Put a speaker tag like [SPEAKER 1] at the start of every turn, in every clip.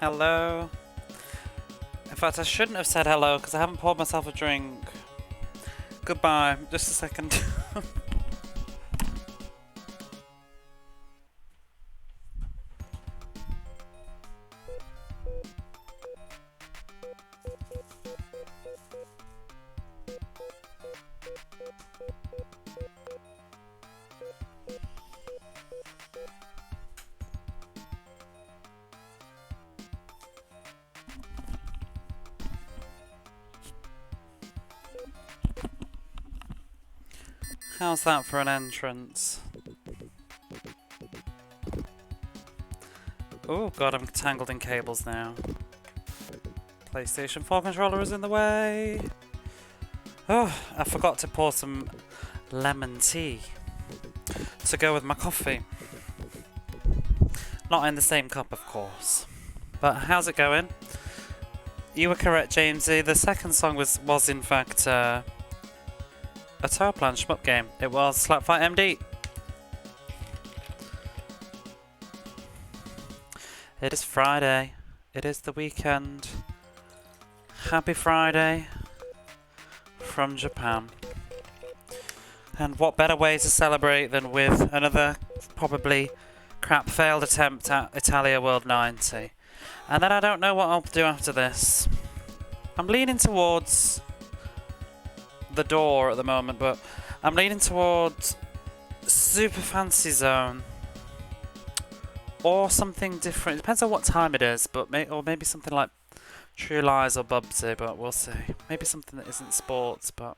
[SPEAKER 1] Hello. In fact, I shouldn't have said hello because I haven't poured myself a drink. Goodbye. Just a second. How's that for an entrance? Oh god, I'm tangled in cables now. PlayStation 4 controller is in the way. Oh, I forgot to pour some lemon tea to go with my coffee. Not in the same cup, of course. But how's it going? You were correct, Jamesy. The second song was in fact a Tower Plan shmup game. It was Slapfight MD. It is Friday. It is the weekend. Happy Friday from Japan. And what better way to celebrate than with another probably crap failed attempt at Italia World 90. And then I don't know what I'll do after this. I'm leaning towards the door at the moment, but I'm leaning towards Super Fancy Zone or something different. It depends on what time it is, but maybe something like True Lies or Bubsy, but we'll see. Maybe something that isn't sports, but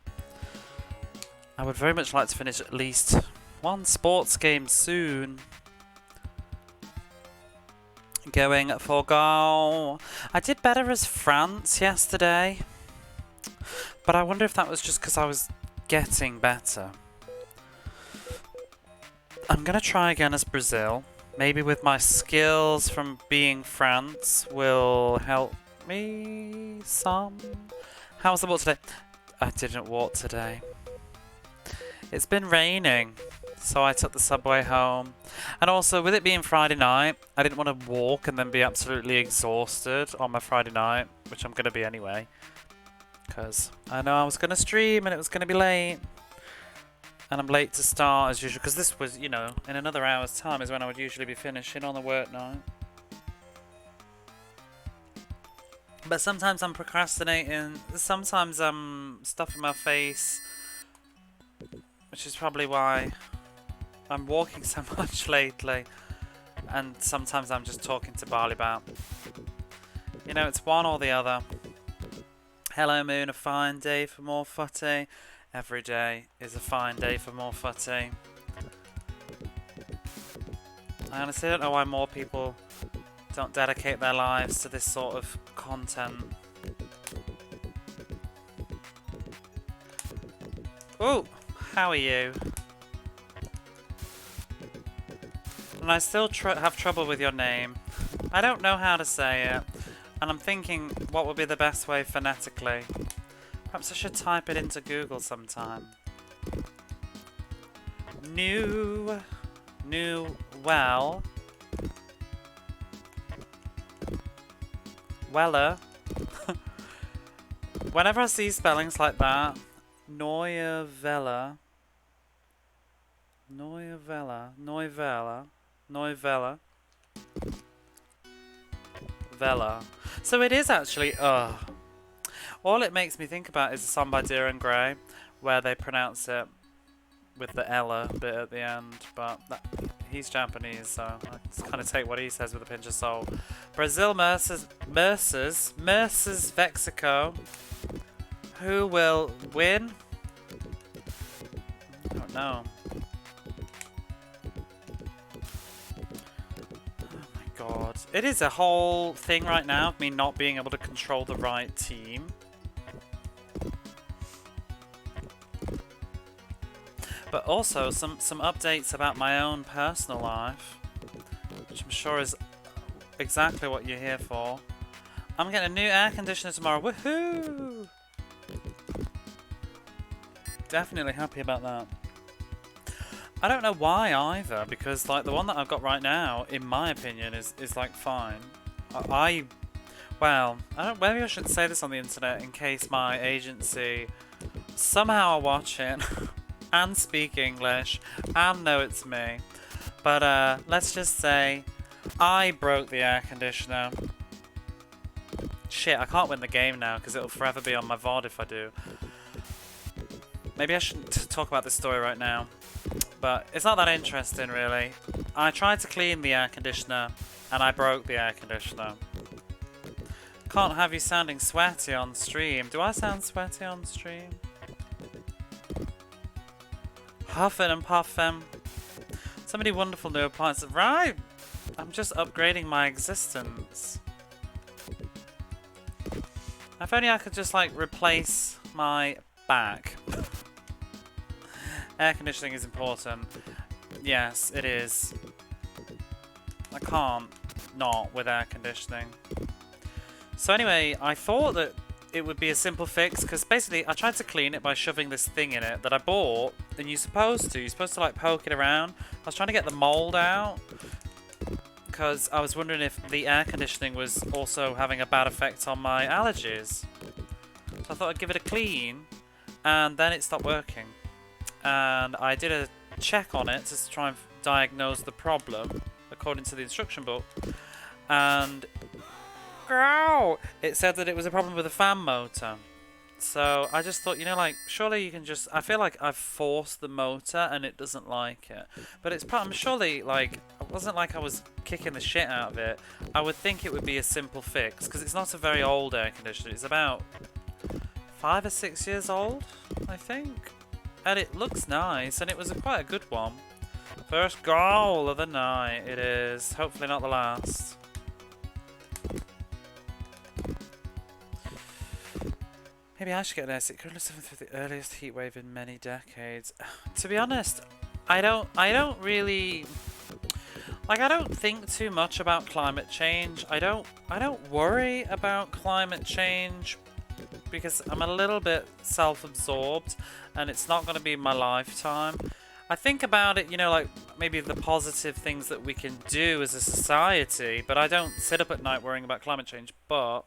[SPEAKER 1] I would very much like to finish at least one sports game soon. Going for goal. I did better as France yesterday, but I wonder if that was just because I was getting better. I'm going to try again as Brazil. Maybe with my skills from being France will help me some. How was the walk today? I didn't walk today. It's been raining, so I took the subway home. And also, with it being Friday night, I didn't want to walk and then be absolutely exhausted on my Friday night, which I'm going to be anyway. Because I know I was going to stream and it was going to be late. And I'm late to start as usual, because this was, you know, in another hour's time is when I would usually be finishing on a work night. But sometimes I'm procrastinating, sometimes I'm stuffing my face, which is probably why I'm walking so much lately. And sometimes I'm just talking to Barley about. You know, it's one or the other. Hello Moon, a fine day for more footy. Every day is a fine day for more footy. I honestly don't know why more people don't dedicate their lives to this sort of content. Ooh, how are you? And I still have trouble with your name. I don't know how to say it. And I'm thinking what would be the best way phonetically. Perhaps I should type it into Google sometime. Weller. Whenever I see spellings like that, Neuvella. So it is actually, all it makes me think about is a song by Dir and Grey, where they pronounce it with the Ella bit at the end, but he's Japanese, so I just kind of take what he says with a pinch of salt. Brazil Mercers Mexico. Who will win? I don't know. God. It is a whole thing right now of me not being able to control the right team. But also some updates about my own personal life, which I'm sure is exactly what you're here for. I'm getting a new air conditioner tomorrow. Woohoo! Definitely happy about that. I don't know why either, because like the one that I've got right now, in my opinion, is like fine. Well, I don't. Maybe I shouldn't say this on the internet in case my agency somehow are watching and speak English and know it's me. But let's just say I broke the air conditioner. Shit, I can't win the game now because it'll forever be on my VOD if I do. Maybe I shouldn't talk about this story right now. But it's not that interesting, really. I tried to clean the air conditioner, and I broke the air conditioner. Can't have you sounding sweaty on stream. Do I sound sweaty on stream? Huffing and puffing. So many wonderful new appliances. Right! I'm just upgrading my existence. If only I could just, like, replace my back. Air conditioning is important. Yes, it is. I can't not with air conditioning. So anyway, I thought that it would be a simple fix, because basically I tried to clean it by shoving this thing in it that I bought, and you're supposed to like poke it around. I was trying to get the mold out, because I was wondering if the air conditioning was also having a bad effect on my allergies. So I thought I'd give it a clean, and then it stopped working. And I did a check on it to try and diagnose the problem according to the instruction book, and it said that it was a problem with the fan motor. So I just thought, you know, like, surely you can just... I feel like I've forced the motor and it doesn't like it. But it's surely, like, it wasn't like I was kicking the shit out of it. I would think it would be a simple fix, because it's not a very old air conditioner. It's about 5 or 6 years old, I think. And it looks nice, and it was quite a good one. First goal of the night it is. Hopefully not the last. Maybe I should get this. It could have suffered through the earliest heat wave in many decades. To be honest, I don't really... Like, I don't think too much about climate change. I don't worry about climate change, because I'm a little bit self-absorbed and it's not going to be my lifetime. I think about it, you know, like maybe the positive things that we can do as a society, but I don't sit up at night worrying about climate change. But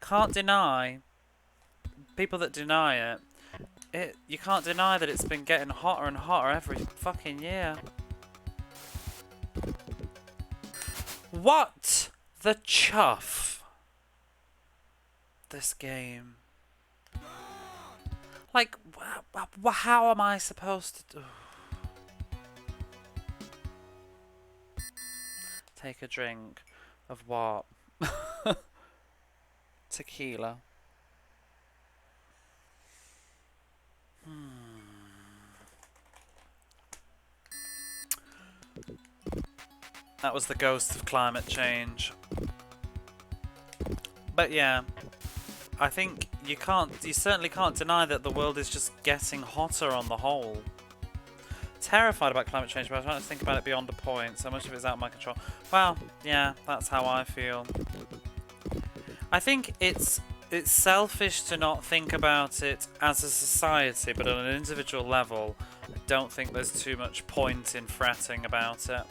[SPEAKER 1] can't deny, people that deny it, you can't deny that it's been getting hotter and hotter every fucking year. What the chuff? This game. Like, how am I supposed to do? Take a drink of what? Tequila. That was the ghost of climate change. But yeah, I think you certainly can't deny that the world is just getting hotter on the whole. Terrified about climate change, but I trying to think about it beyond a point. So much of it's out of my control. Well, yeah, that's how I feel. I think it's selfish to not think about it as a society, but on an individual level, I don't think there's too much point in fretting about it.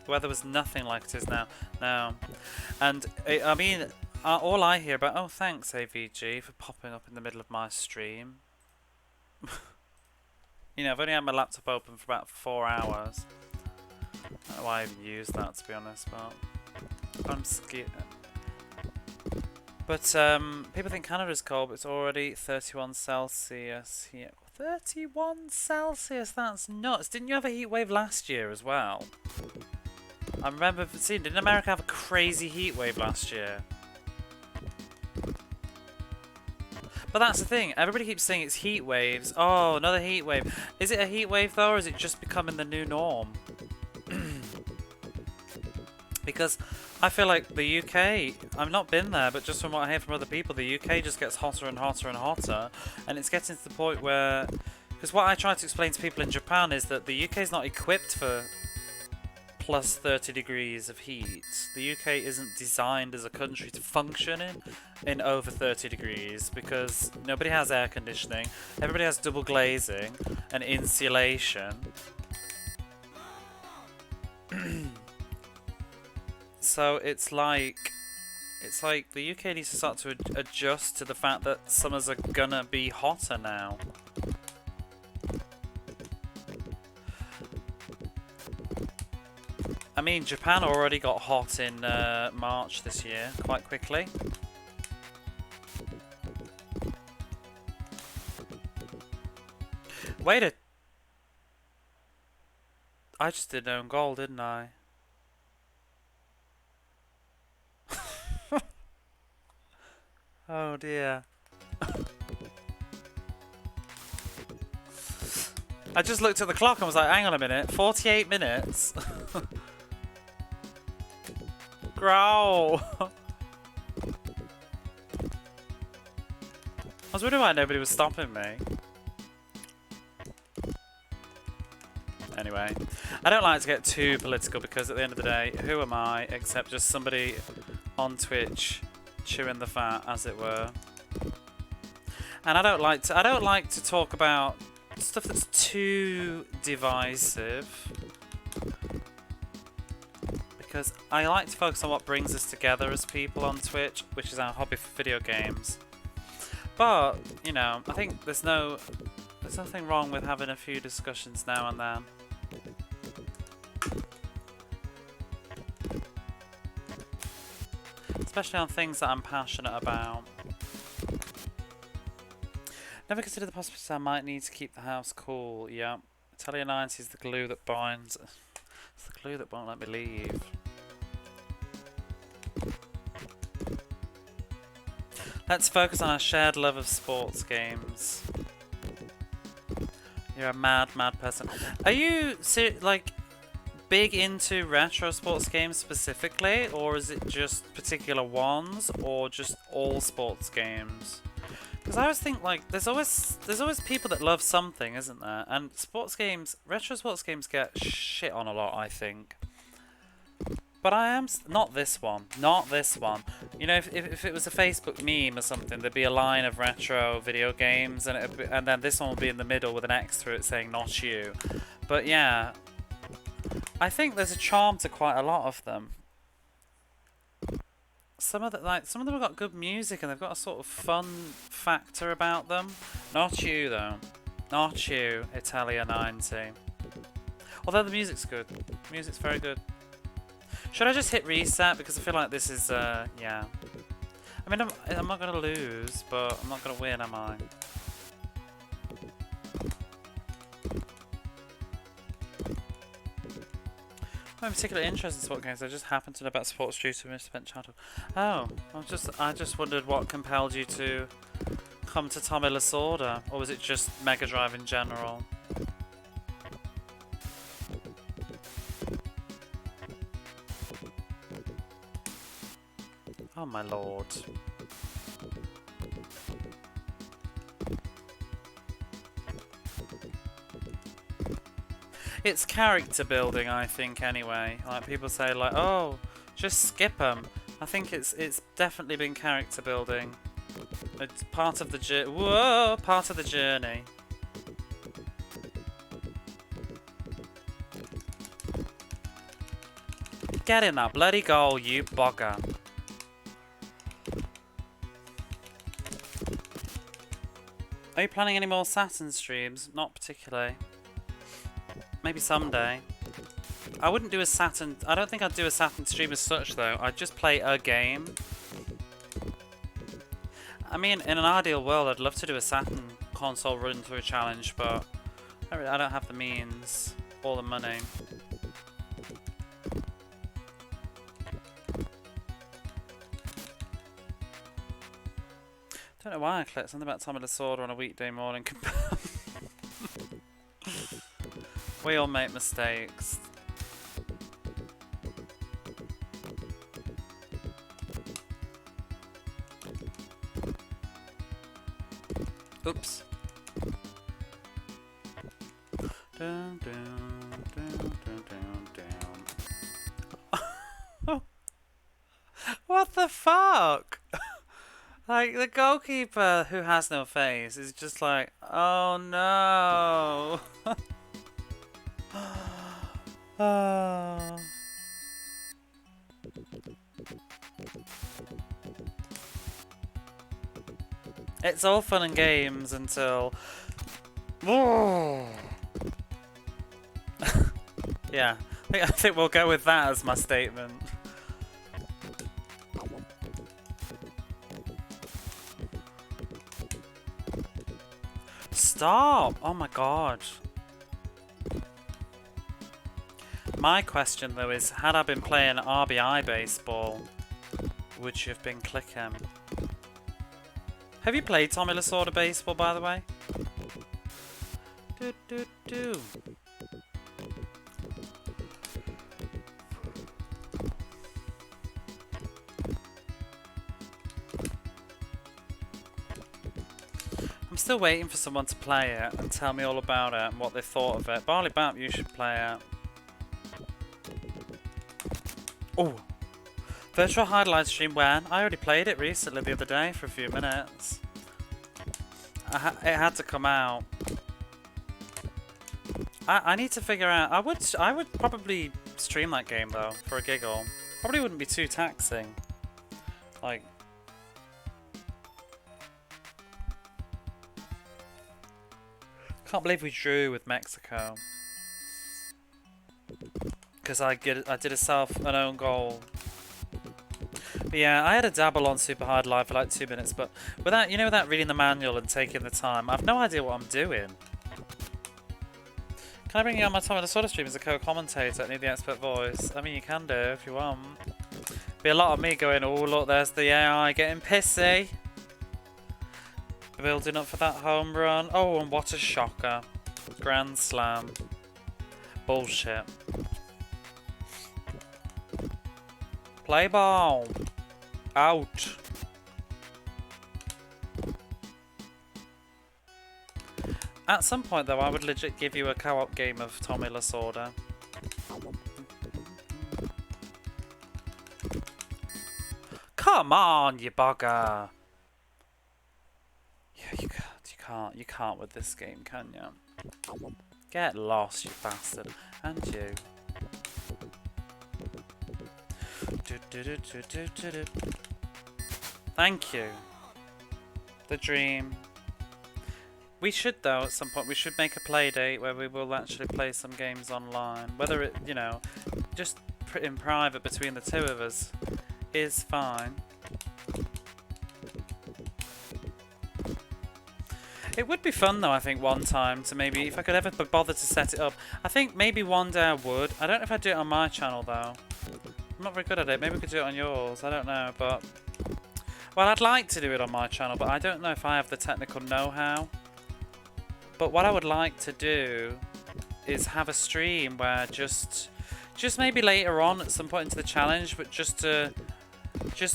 [SPEAKER 1] The weather was nothing like it is now. And I mean, all I hear about... Oh, thanks, AVG, for popping up in the middle of my stream. You know, I've only had my laptop open for about 4 hours. I don't know why I even use that, to be honest, but I'm scared. But people think Canada's cold, but it's already 31 Celsius here. 31 Celsius, that's nuts. Didn't you have a heat wave last year as well? I remember seeing, didn't America have a crazy heat wave last year? But that's the thing, everybody keeps saying it's heat waves. Oh, another heat wave. Is it a heat wave though, or is it just becoming the new norm? Because I feel like the UK, I've not been there, but just from what I hear from other people, the UK just gets hotter and hotter and hotter. And it's getting to the point where... Because what I try to explain to people in Japan is that the UK is not equipped for plus 30 degrees of heat. The UK isn't designed as a country to function in over 30 degrees because nobody has air conditioning, everybody has double glazing and insulation. So it's like the UK needs to start to adjust to the fact that summers are gonna be hotter now. I mean, Japan already got hot in March this year, quite quickly. Wait a... I just did own goal, didn't I? Oh dear. I just looked at the clock and was like, hang on a minute, 48 minutes? Growl! I was wondering why nobody was stopping me. Anyway, I don't like to get too political because at the end of the day, who am I except just somebody on Twitch chewing the fat, as it were. And I don't like to talk about stuff that's too divisive because I like to focus on what brings us together as people on Twitch, which is our hobby for video games. But, you know, I think there's nothing wrong with having a few discussions now and then. Especially on things that I'm passionate about. Never considered the possibility I might need to keep the house cool. Yeah. Italia 90 is the glue that binds. It's the glue that won't let me leave. Let's focus on our shared love of sports games. You're a mad, mad person. Are you like big into retro sports games specifically, or is it just particular ones, or just all sports games? Because I always think like there's always people that love something, isn't there? And sports games, retro sports games get shit on a lot, I think. But I am not this one, not this one. You know, if it was a Facebook meme or something, there'd be a line of retro video games, and then this one would be in the middle with an X through it saying "not you." But yeah, I think there's a charm to quite a lot of them. Some of them have got good music and they've got a sort of fun factor about them. Not you though, not you, Italia 90. Although the music's good, music's very good. Should I just hit reset because I feel like this is yeah. I mean I'm not gonna lose, but I'm not gonna win, am I? I'm particularly interested in sport games. I just happened to know about sports due to misspent childhood. Oh, I just wondered what compelled you to come to Tommy Lasorda, or was it just Mega Drive in general? Oh my lord. It's character building, I think, anyway. Like, people say, like, oh, just skip them. I think it's definitely been character building. It's part of the journey. Whoa! Part of the journey. Get in that bloody goal, you bogger. Are you planning any more Saturn streams? Not particularly. Maybe someday. I wouldn't do a Saturn... I don't think I'd do a Saturn stream as such, though. I'd just play a game. I mean, in an ideal world, I'd love to do a Saturn console run-through challenge, but I don't have the means or the money. Don't know why I clicked something about Tommy Lasorda on a weekday morning. We all make mistakes. Oops. Dun, dun, dun, dun, dun, dun. What the fuck? Like, the goalkeeper who has no face is just like, oh no. Oh. It's all fun and games until... Yeah, I think we'll go with that as my statement. Stop! Oh my god. My question though is, had I been playing RBI baseball, would you have been clicking? Have you played Tommy Lasorda baseball, by the way? Do. I'm still waiting for someone to play it and tell me all about it and what they thought of it. Barley Bap, you should play it. Oh! Virtual highlight stream when? I already played it recently the other day for a few minutes. It had to come out. I need to figure out... I would probably stream that game though, for a giggle. Probably wouldn't be too taxing. Like... Can't believe we drew with Mexico. Because I did an own goal. But yeah, I had a dabble on Super Hard Live for like 2 minutes, but without reading the manual and taking the time, I've no idea what I'm doing. Can I bring you on my Tommy Lasorda stream as a co-commentator? I need the expert voice. I mean, you can do if you want. Be a lot of me going, oh look, there's the AI getting pissy. Building up for that home run. Oh, and what a shocker. Grand slam. Bullshit. Play ball. Out. At some point, though, I would legit give you a co-op game of Tommy Lasorda. Come on, you bugger. Yeah, you can't with this game, can you? Get lost, you bastard. And you. Thank you. The dream. We should, though, at some point, we should make a play date where we will actually play some games online. Whether it, you know, just in private between the two of us is fine. It would be fun, though, I think, one time to maybe, if I could ever bother to set it up. I think maybe one day I would. I don't know if I'd do it on my channel, though. I'm not very good at it. Maybe we could do it on yours. I don't know, but... Well, I'd like to do it on my channel, but I don't know if I have the technical know-how. But what I would like to do is have a stream where just maybe later on at some point into the challenge, but just to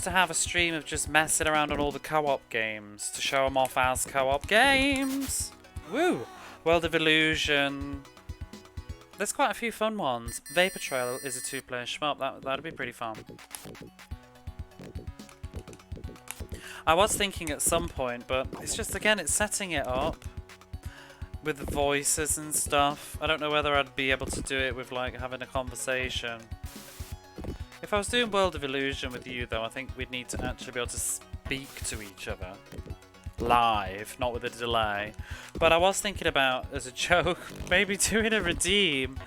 [SPEAKER 1] have a stream of just messing around on all the co-op games to show them off as co-op games. Woo! World of Illusion. There's quite a few fun ones. Vapor Trail is a 2-player shmup. That'd be pretty fun. I was thinking at some point, but it's just, again, it's setting it up with the voices and stuff. I don't know whether I'd be able to do it with, like, having a conversation. If I was doing World of Illusion with you, though, I think we'd need to actually be able to speak to each other. Live, not with a delay. But I was thinking about, as a joke, maybe doing a redeem,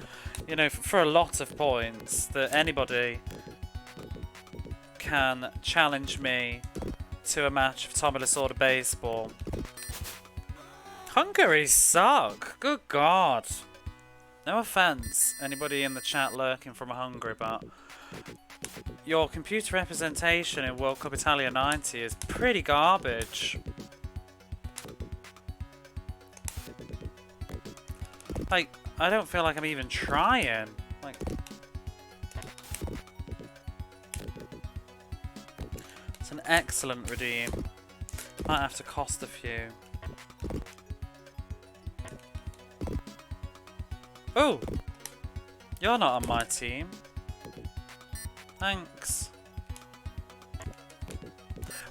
[SPEAKER 1] you know, for a lot of points, that anybody can challenge me to a match of Tommy Lasorda baseball. Hungary suck! Good God! No offence, anybody in the chat lurking from Hungary, but your computer representation in World Cup Italia 90 is pretty garbage. Like, I don't feel like I'm even trying. Like, it's an excellent redeem. Might have to cost a few. Oh! You're not on my team. Thanks.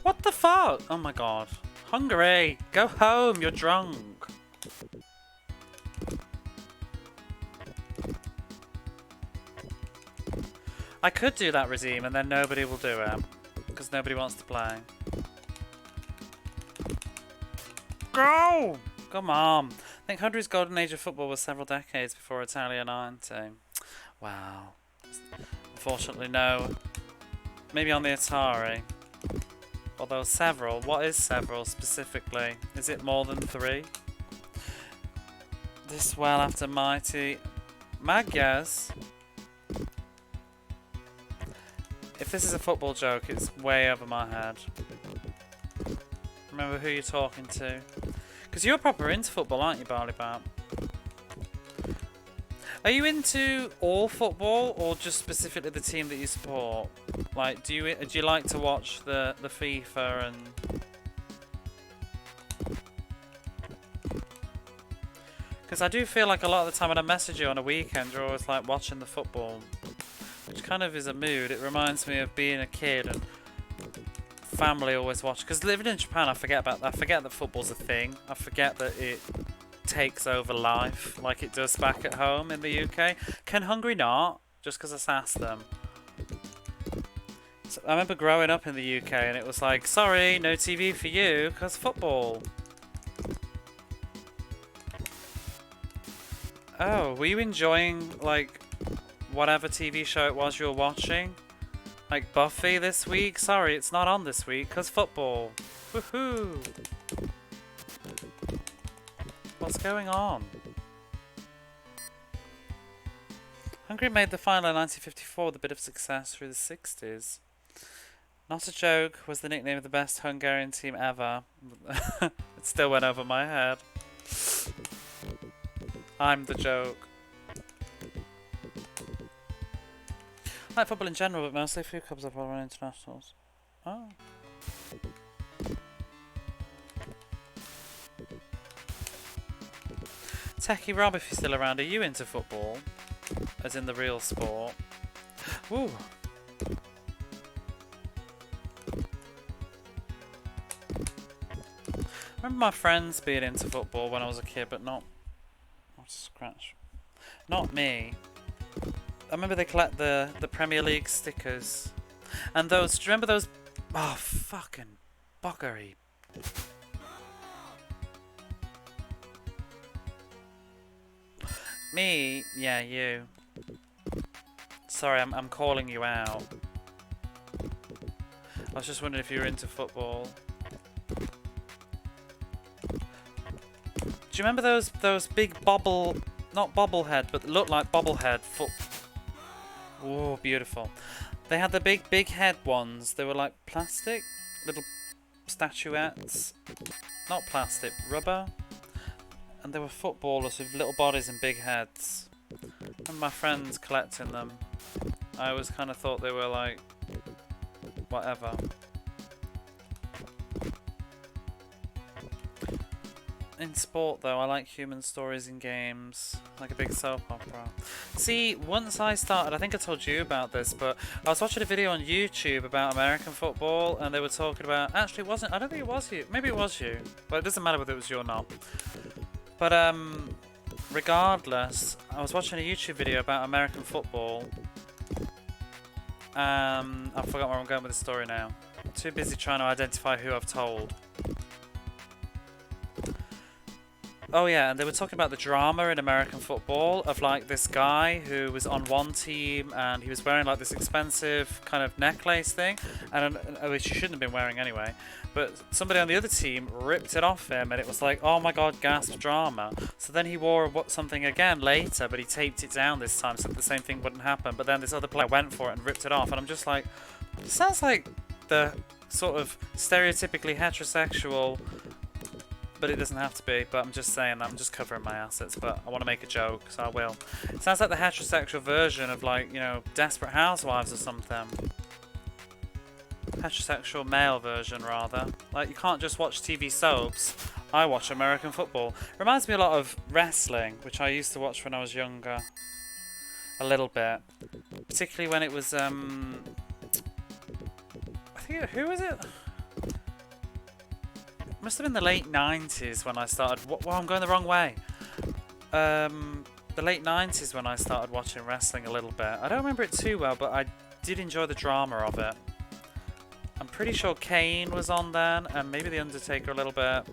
[SPEAKER 1] What the fuck? Oh my god. Hungary! Go home, you're drunk. I could do that regime and then nobody will do it. Because nobody wants to play. Go! Come on. I think Hungary's golden age of football was several decades before Italia 90. Wow. Unfortunately, no. Maybe on the Atari. Although several. What is several specifically? Is it more than 3? This well after mighty Magyars. If this is a football joke, it's way over my head. Remember who you're talking to. Because you're proper into football, aren't you, Barley Bat? Are you into all football, or just specifically the team that you support? Like, do you like to watch the FIFA and... Because I do feel like a lot of the time when I message you on a weekend, you're always like watching the football. Which kind of is a mood. It reminds me of being a kid and family always watch. Because living in Japan, I forget that football's a thing. I forget that it takes over life like it does back at home in the UK. Can Hungary not? Just because I sassed them. So I remember growing up in the UK and it was like, sorry, no TV for you because football. Oh, were you enjoying like whatever TV show it was you were watching? Like Buffy this week? Sorry, it's not on this week because football. Woohoo! What's going on? Hungary made the final in 1954 with a bit of success through the 60s. Not a joke was the nickname of the best Hungarian team ever. It still went over my head. I'm the joke. I like football in general, but mostly a few clubs have won internationals. Oh. Techie Rob, if you're still around, are you into football? As in the real sport? Ooh. I remember my friends being into football when I was a kid, but not scratch. Not me. I remember they collect the Premier League stickers. And those, do you remember those? Oh, fucking buggery. Me? Yeah, you. Sorry, I'm calling you out. I was just wondering if you were into football. Do you remember those big bobble, not bobblehead, but looked like bobblehead foot? Oh, beautiful. They had the big head ones. They were like plastic, little statuettes. Not plastic, rubber. And they were footballers with little bodies and big heads. And my friends collecting them. I always kind of thought they were like, whatever. In sport though, I like human stories in games, like a big soap opera. See, once I started, I think I told you about this, but I was watching a video on YouTube about American football, and they were talking about, actually it wasn't, I don't think it was you, maybe it was you, but it doesn't matter whether it was you or not. But regardless, I was watching a YouTube video about American football. I forgot where I'm going with the story now. I'm too busy trying to identify who I've told. Oh yeah, and they were talking about the drama in American football of like this guy who was on one team and he was wearing like this expensive kind of necklace thing, and which he shouldn't have been wearing anyway. But somebody on the other team ripped it off him, and it was like, oh my god, gasp drama. So then he wore something again later, but he taped it down this time so that the same thing wouldn't happen. But then this other player went for it and ripped it off, and I'm just like, it sounds like the sort of stereotypically heterosexual. But it doesn't have to be, but I'm just saying that, I'm just covering my assets, but I want to make a joke, so I will. It sounds like the heterosexual version of like, you know, Desperate Housewives or something. Heterosexual male version, rather. Like, you can't just watch TV soaps. I watch American football. Reminds me a lot of wrestling, which I used to watch when I was younger. A little bit. Particularly when it was, I think, who was it? Must have been the late 90s when I started. Wow, I'm going the wrong way. The late 90s when I started watching wrestling a little bit. I don't remember it too well, but I did enjoy the drama of it. I'm pretty sure Kane was on then, and maybe The Undertaker a little bit.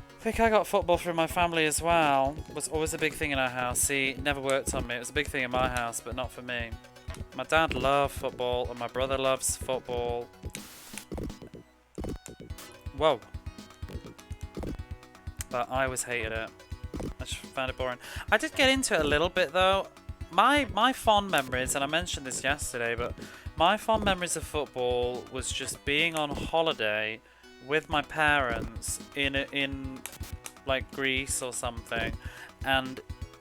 [SPEAKER 1] I think I got football through my family as well. It was always a big thing in our house. See, it never worked on me. It was a big thing in my house, but not for me. My dad loved football, and my brother loves football. Whoa. But I always hated it. I just found it boring. I did get into it a little bit though. My fond memories, and I mentioned this yesterday, but my fond memories of football was just being on holiday with my parents in like Greece or something, and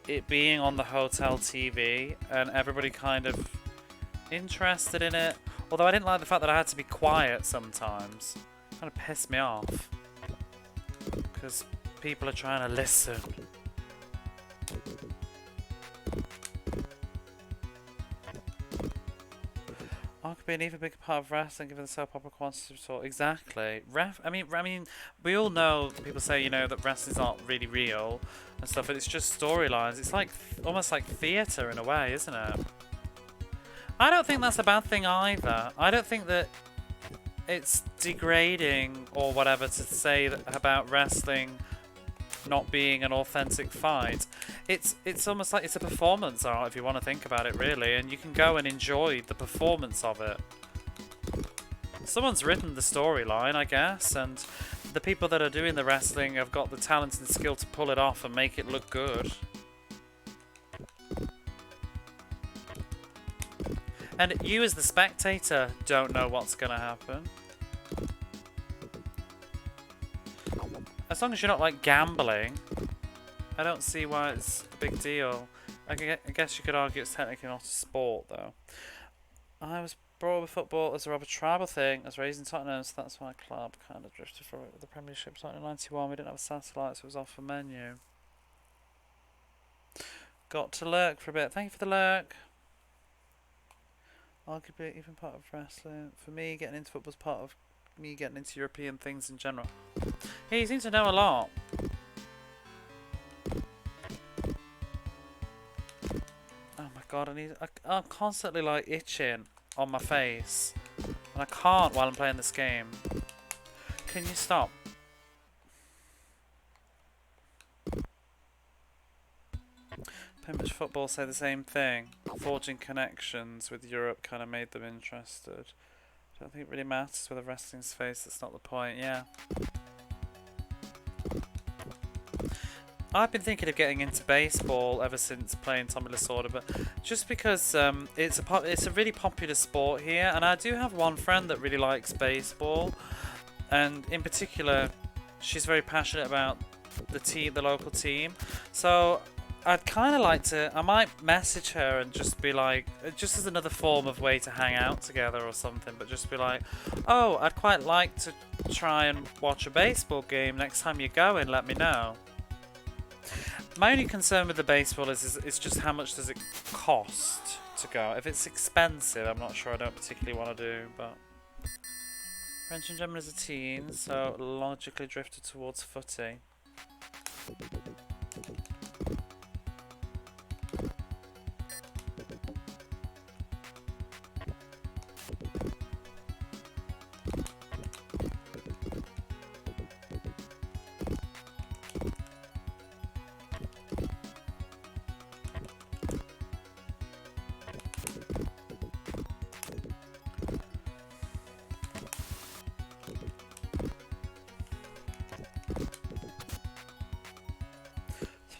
[SPEAKER 1] it being on the hotel TV and everybody kind of interested in it. Although I didn't like the fact that I had to be quiet sometimes. It kind of pissed me off because people are trying to listen. I could be an even bigger part of wrestling given the soap opera quantity of talk. Exactly. I mean, we all know, people say, you know, that wrestling's not really real and stuff, but it's just storylines. It's like almost like theatre in a way, isn't it? I don't think that's a bad thing either. I don't think that it's degrading or whatever to say that about wrestling not being an authentic fight. It's almost like it's a performance art if you want to think about it, really, and you can go and enjoy the performance of it. Someone's written the storyline, I guess, and the people that are doing the wrestling have got the talent and skill to pull it off and make it look good. And you as the spectator don't know what's going to happen. As long as you're not like gambling, I don't see why it's a big deal. I guess you could argue it's technically not a sport though. I was brought up with football as a rather tribal thing. I was raised in Tottenham, so that's my club kind of drifted from it with the Premiership. Starting in '91, we didn't have a satellite, so it was off the menu. Got to lurk for a bit. Thank you for the lurk. Arguably even part of wrestling. For me, getting into football was part of me getting into European things in general. Hey, you seem to know a lot. Oh my god, I'm constantly like itching on my face. And I can't while I'm playing this game. Can you stop? Pretty much football say the same thing. Forging connections with Europe kind of made them interested. I don't think it really matters whether wrestling's face, that's not the point, yeah. I've been thinking of getting into baseball ever since playing Tommy Lasorda, but just because it's a really popular sport here, and I do have one friend that really likes baseball, and in particular, she's very passionate about the local team. So I'd kind of like to, I might message her and just be like, just as another form of way to hang out together or something, but just be like, oh, I'd quite like to try and watch a baseball game next time you go and let me know. My only concern with the baseball is just how much does it cost to go. If it's expensive, I'm not sure, I don't particularly want to do, but French and German as a teen, so logically drifted towards footy.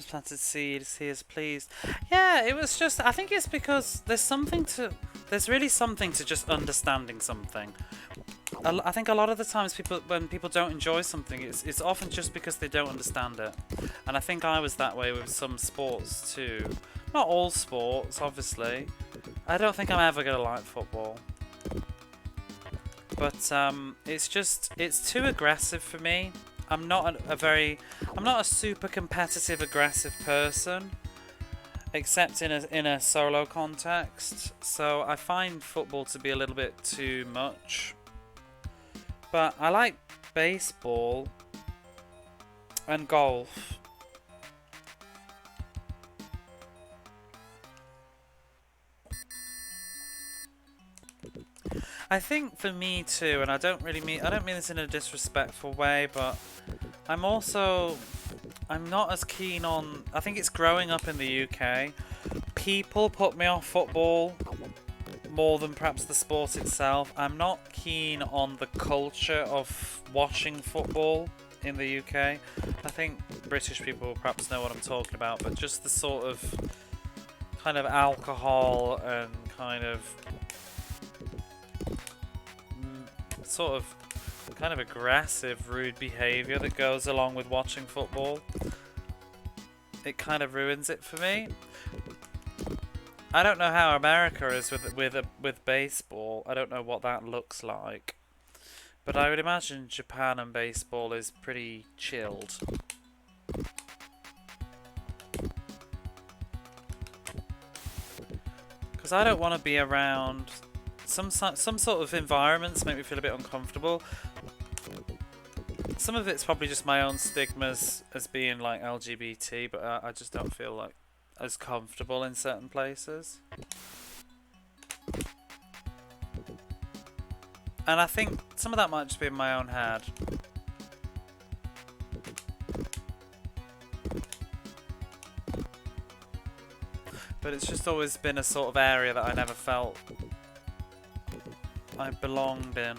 [SPEAKER 1] Planted seeds, he is pleased. Yeah, it was just, I think it's because there's really something to just understanding something. I think a lot of the times when people don't enjoy something, it's often just because they don't understand it. And I think I was that way with some sports too. Not all sports, obviously. I don't think I'm ever going to like football. But it's too aggressive for me. I'm not a super competitive, aggressive person. except in a solo context. So I find football to be a little bit too much. But I like baseball and golf. I think for me too, and I don't mean this in a disrespectful way, but I'm not as keen on. I think it's growing up in the UK. People put me off football more than perhaps the sport itself. I'm not keen on the culture of watching football in the UK. I think British people perhaps know what I'm talking about, but just the sort of kind of alcohol and kind of sort of kind of aggressive, rude behaviour that goes along with watching football. It kind of ruins it for me. I don't know how America is with baseball. I don't know what that looks like. But I would imagine Japan and baseball is pretty chilled. Because I don't want to be around some sort of environments make me feel a bit uncomfortable. Some of it's probably just my own stigmas as being like LGBT, but I just don't feel like as comfortable in certain places. And I think some of that might just be in my own head. But it's just always been a sort of area that I never felt I belonged in.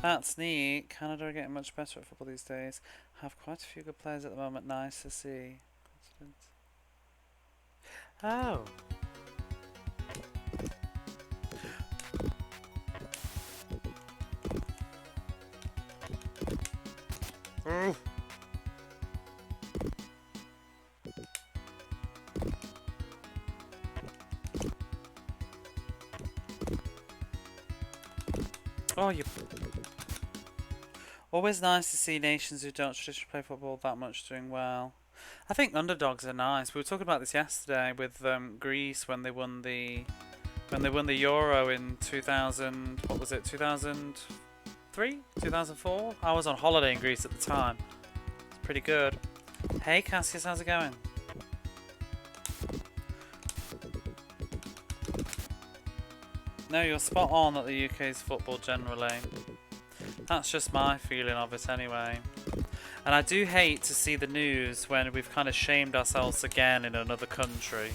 [SPEAKER 1] That's neat. Canada are getting much better at football these days. Have quite a few good players at the moment. Nice to see. Oh. Ooh. Oh, you. Always nice to see nations who don't traditionally play football that much doing well. I think underdogs are nice. We were talking about this yesterday with Greece when they won the Euro in 2000. What was it? 2003? 2004? I was on holiday in Greece at the time. It's pretty good. Hey Cassius, how's it going? No, you're spot on that the UK's football generally. That's just my feeling of it anyway. And I do hate to see the news when we've kind of shamed ourselves again in another country.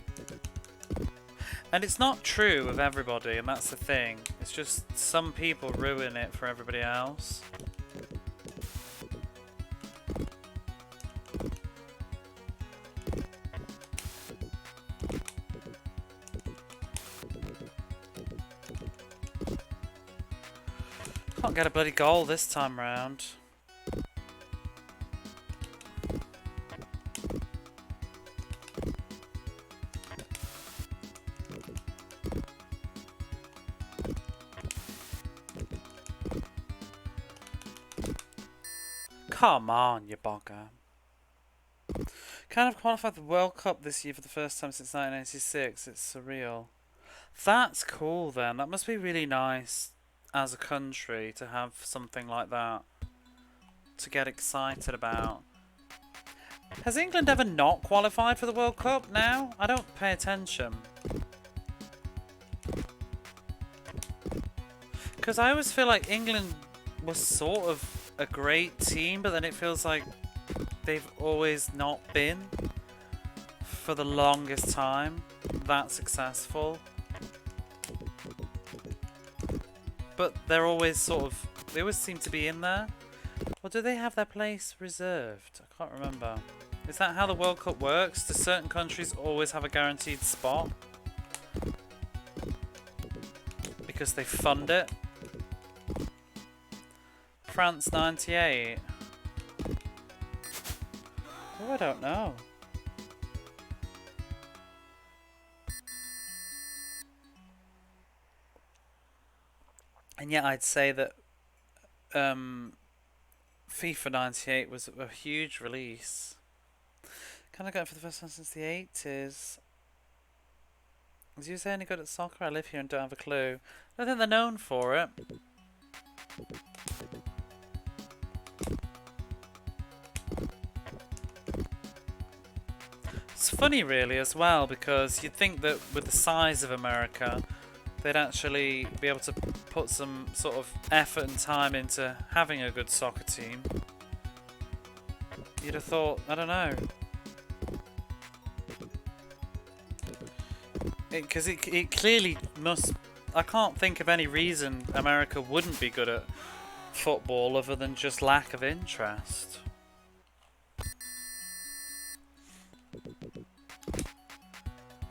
[SPEAKER 1] And it's not true of everybody, and that's the thing. It's just some people ruin it for everybody else. Can't get a bloody goal this time round. Come on, you bugger. Kind of qualified the World Cup this year for the first time since 1986. It's surreal. That's cool then. That must be really nice as a country to have something like that to get excited about. Has England ever not qualified for the World Cup now? I don't pay attention. Because I always feel like England was sort of a great team, but then it feels like they've always not been, for the longest time, that successful. But they're always sort of, they always seem to be in there. Or do they have their place reserved? I can't remember. Is that how the World Cup works? Do certain countries always have a guaranteed spot? Because they fund it? France 98. Oh, I don't know. And yet I'd say that FIFA 98 was a huge release. Kind of going for the first time since the 80s. Is you say any good at soccer? I live here and don't have a clue. I think they're known for it. It's funny really as well, because you'd think that with the size of America they'd actually be able to put some sort of effort and time into having a good soccer team. You'd have thought, I don't know. Because it clearly must... I can't think of any reason America wouldn't be good at football other than just lack of interest.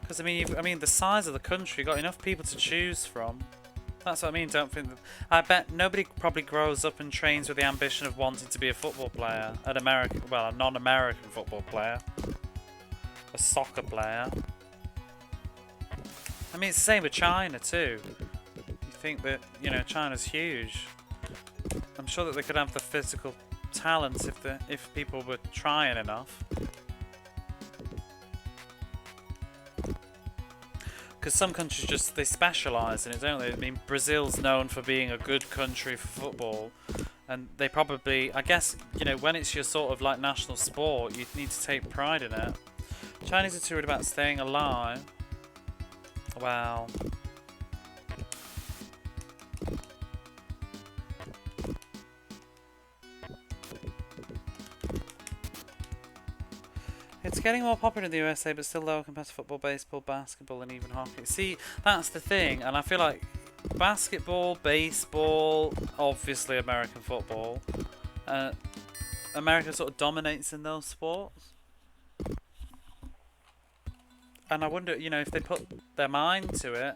[SPEAKER 1] Because I mean, the size of the country, got enough people to choose from. That's what I mean. Don't think that. I bet nobody probably grows up and trains with the ambition of wanting to be a football player, an American, well, a non-American football player, a soccer player. I mean, it's the same with China too. You think that, you know, China's huge. I'm sure that they could have the physical talent if people were trying enough. Because some countries just, they specialise in it, don't they? I mean, Brazil's known for being a good country for football, and they probably, I guess, you know, when it's your sort of like national sport, you need to take pride in it. Chinese are too worried about staying alive. Wow. It's getting more popular in the USA, but still lower compared to football, baseball, basketball, and even hockey. See, that's the thing, and I feel like basketball, baseball, obviously American football, America sort of dominates in those sports. And I wonder, you know, if they put their mind to it,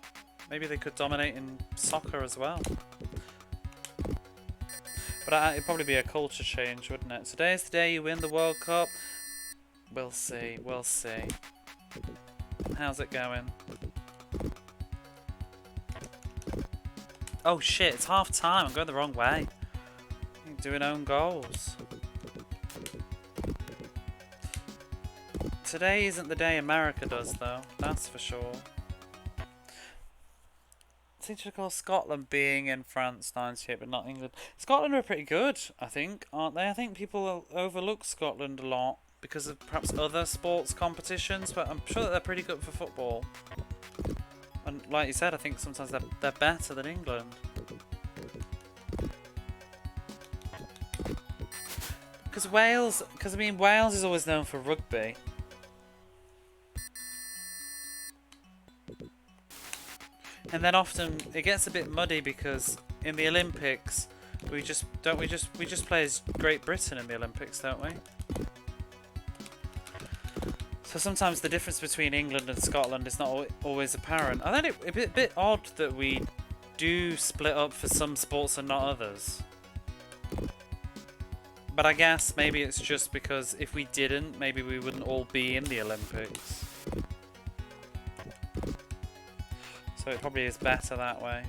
[SPEAKER 1] maybe they could dominate in soccer as well. But it'd probably be a culture change, wouldn't it? Today's the day you win the World Cup. We'll see, we'll see. How's it going? Oh shit, it's half time. I'm going the wrong way. I'm doing own goals. Today isn't the day America does, though. That's for sure. It seems to recall Scotland being in France 98, but not England. Scotland are pretty good, I think, aren't they? I think people overlook Scotland a lot because of perhaps other sports competitions, but I'm sure that they're pretty good for football. And like you said, I think sometimes they're better than England. Because I mean, Wales is always known for rugby. And then often it gets a bit muddy because in the Olympics we just play as Great Britain in the Olympics, don't we? So sometimes the difference between England and Scotland is not always apparent. I find it a bit odd that we do split up for some sports and not others. But I guess maybe it's just because if we didn't, maybe we wouldn't all be in the Olympics. So it probably is better that way.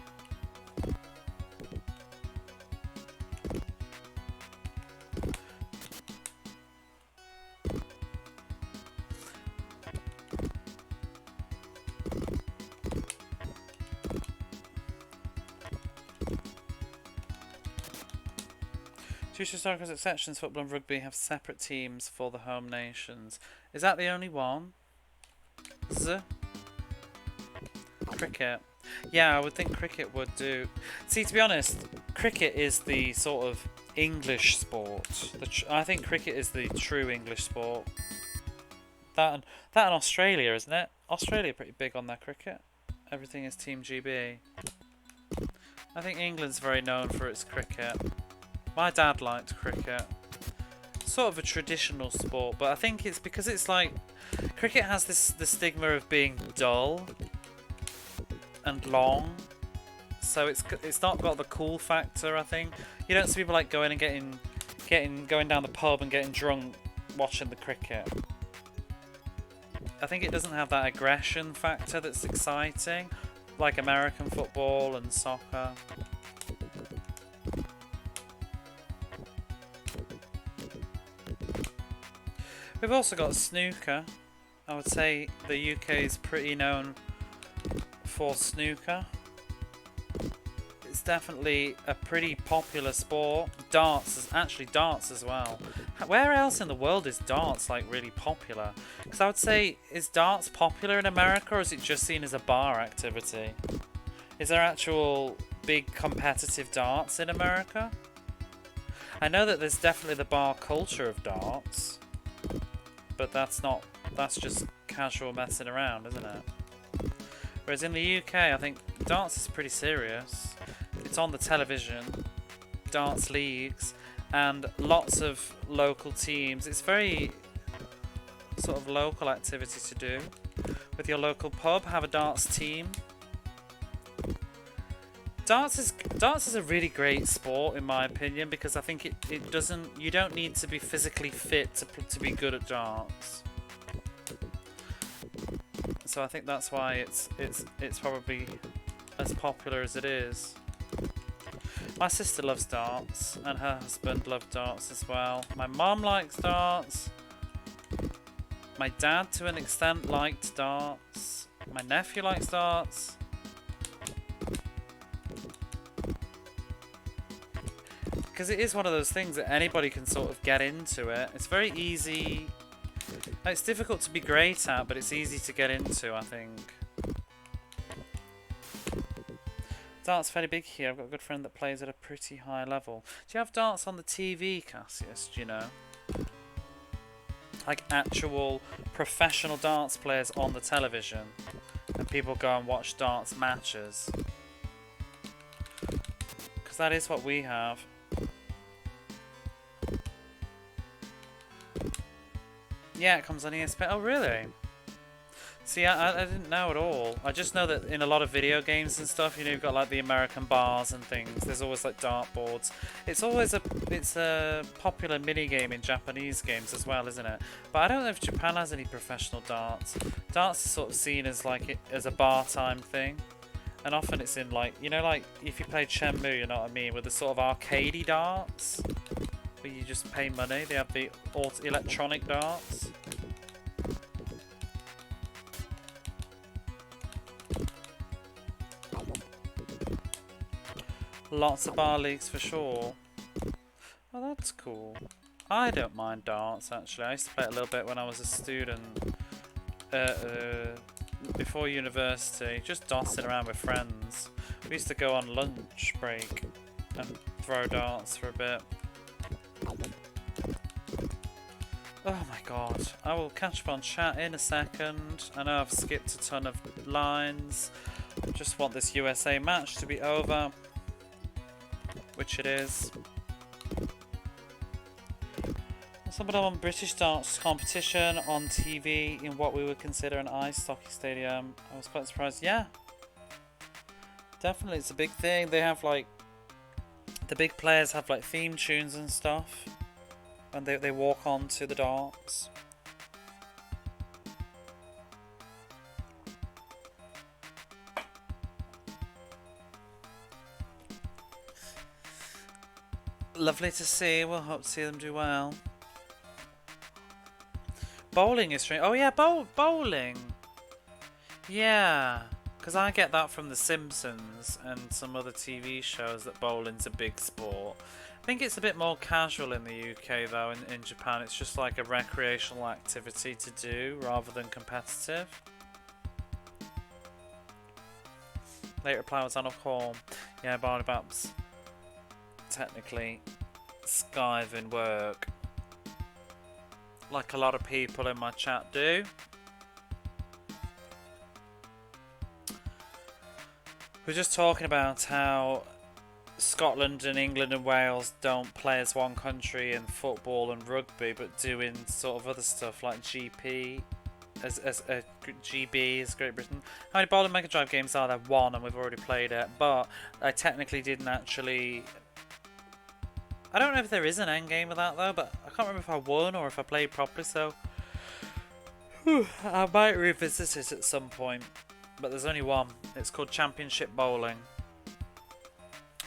[SPEAKER 1] Due to historical exceptions, football and rugby have separate teams for the home nations. Is that the only one? Cricket. Yeah, I would think cricket would do. See, to be honest, cricket is the sort of English sport. I think cricket is the true English sport. That and Australia, isn't it? Australia are pretty big on their cricket. Everything is Team GB. I think England's very known for its cricket. My dad liked cricket. Sort of a traditional sport, but I think it's because it's like cricket has the stigma of being dull and long, so it's not got the cool factor. I think you don't see people like going and going down the pub and getting drunk watching the cricket. I think it doesn't have that aggression factor that's exciting, like American football and soccer. We've also got snooker. I would say the UK is pretty known for snooker. It's definitely a pretty popular sport. Darts, actually darts as well. Where else in the world is darts like really popular? Because I would say, is darts popular in America, or is it just seen as a bar activity? Is there actual big competitive darts in America? I know that there's definitely the bar culture of darts, but that's just casual messing around, isn't it? Whereas in the UK, I think darts is pretty serious. It's on the television, darts leagues, and lots of local teams. It's very sort of local activity to do. With your local pub, have a darts team. Darts is a really great sport in my opinion, because I think you don't need to be physically fit to be good at darts. So I think that's why it's probably as popular as it is. My sister loves darts, and her husband loved darts as well. My mum likes darts. My dad, to an extent, liked darts. My nephew likes darts. Because it is one of those things that anybody can sort of get into it. It's very easy. It's difficult to be great at, but it's easy to get into, I think. Darts very big here. I've got a good friend that plays at a pretty high level. Do you have darts on the TV, Cassius? Do you know? Like actual professional darts players on the television, and people go and watch darts matches. Because that is what we have. Yeah, it comes on ESPN. Oh, really? See, I didn't know at all. I just know that in a lot of video games and stuff, you know, you've got like the American bars and things. There's always like dartboards. It's a popular mini game in Japanese games as well, isn't it? But I don't know if Japan has any professional darts. Darts is sort of seen as like as a bar time thing, and often it's in like, you know, like if you play Shenmue, you know what I mean, with the sort of arcadey darts where you just pay money. They have the electronic darts. Lots of bar leagues for sure. Oh, that's cool. I don't mind darts actually. I used to play it a little bit when I was a student. Before university, just dotting around with friends. We used to go on lunch break and throw darts for a bit. Oh my god. I will catch up on chat in a second. I know I've skipped a ton of lines. Just want this USA match to be over. Which it is. Someone on British darts competition on TV in what we would consider an ice hockey stadium. I was quite surprised. Yeah, definitely, it's a big thing. They have like the big players have like theme tunes and stuff, and they walk on to the darts. Lovely to see. We'll hope to see them do well. Bowling is strange. Oh yeah, bowling. Yeah, because I get that from The Simpsons and some other TV shows that bowling's a big sport. I think it's a bit more casual in the UK though. In Japan, it's just like a recreational activity to do rather than competitive. Late reply was on a call. Yeah, Barney Babs. Technically skiving work, like a lot of people in my chat do. We're just talking about how Scotland and England and Wales don't play as one country in football and rugby, but do in sort of other stuff like GB as Great Britain. How many Bowling Mega Drive games are there? One, and we've already played it, but I technically didn't actually. I don't know if there is an end game of that though, but I can't remember if I won or if I played properly, so I might revisit it at some point. But there's only one. It's called Championship Bowling.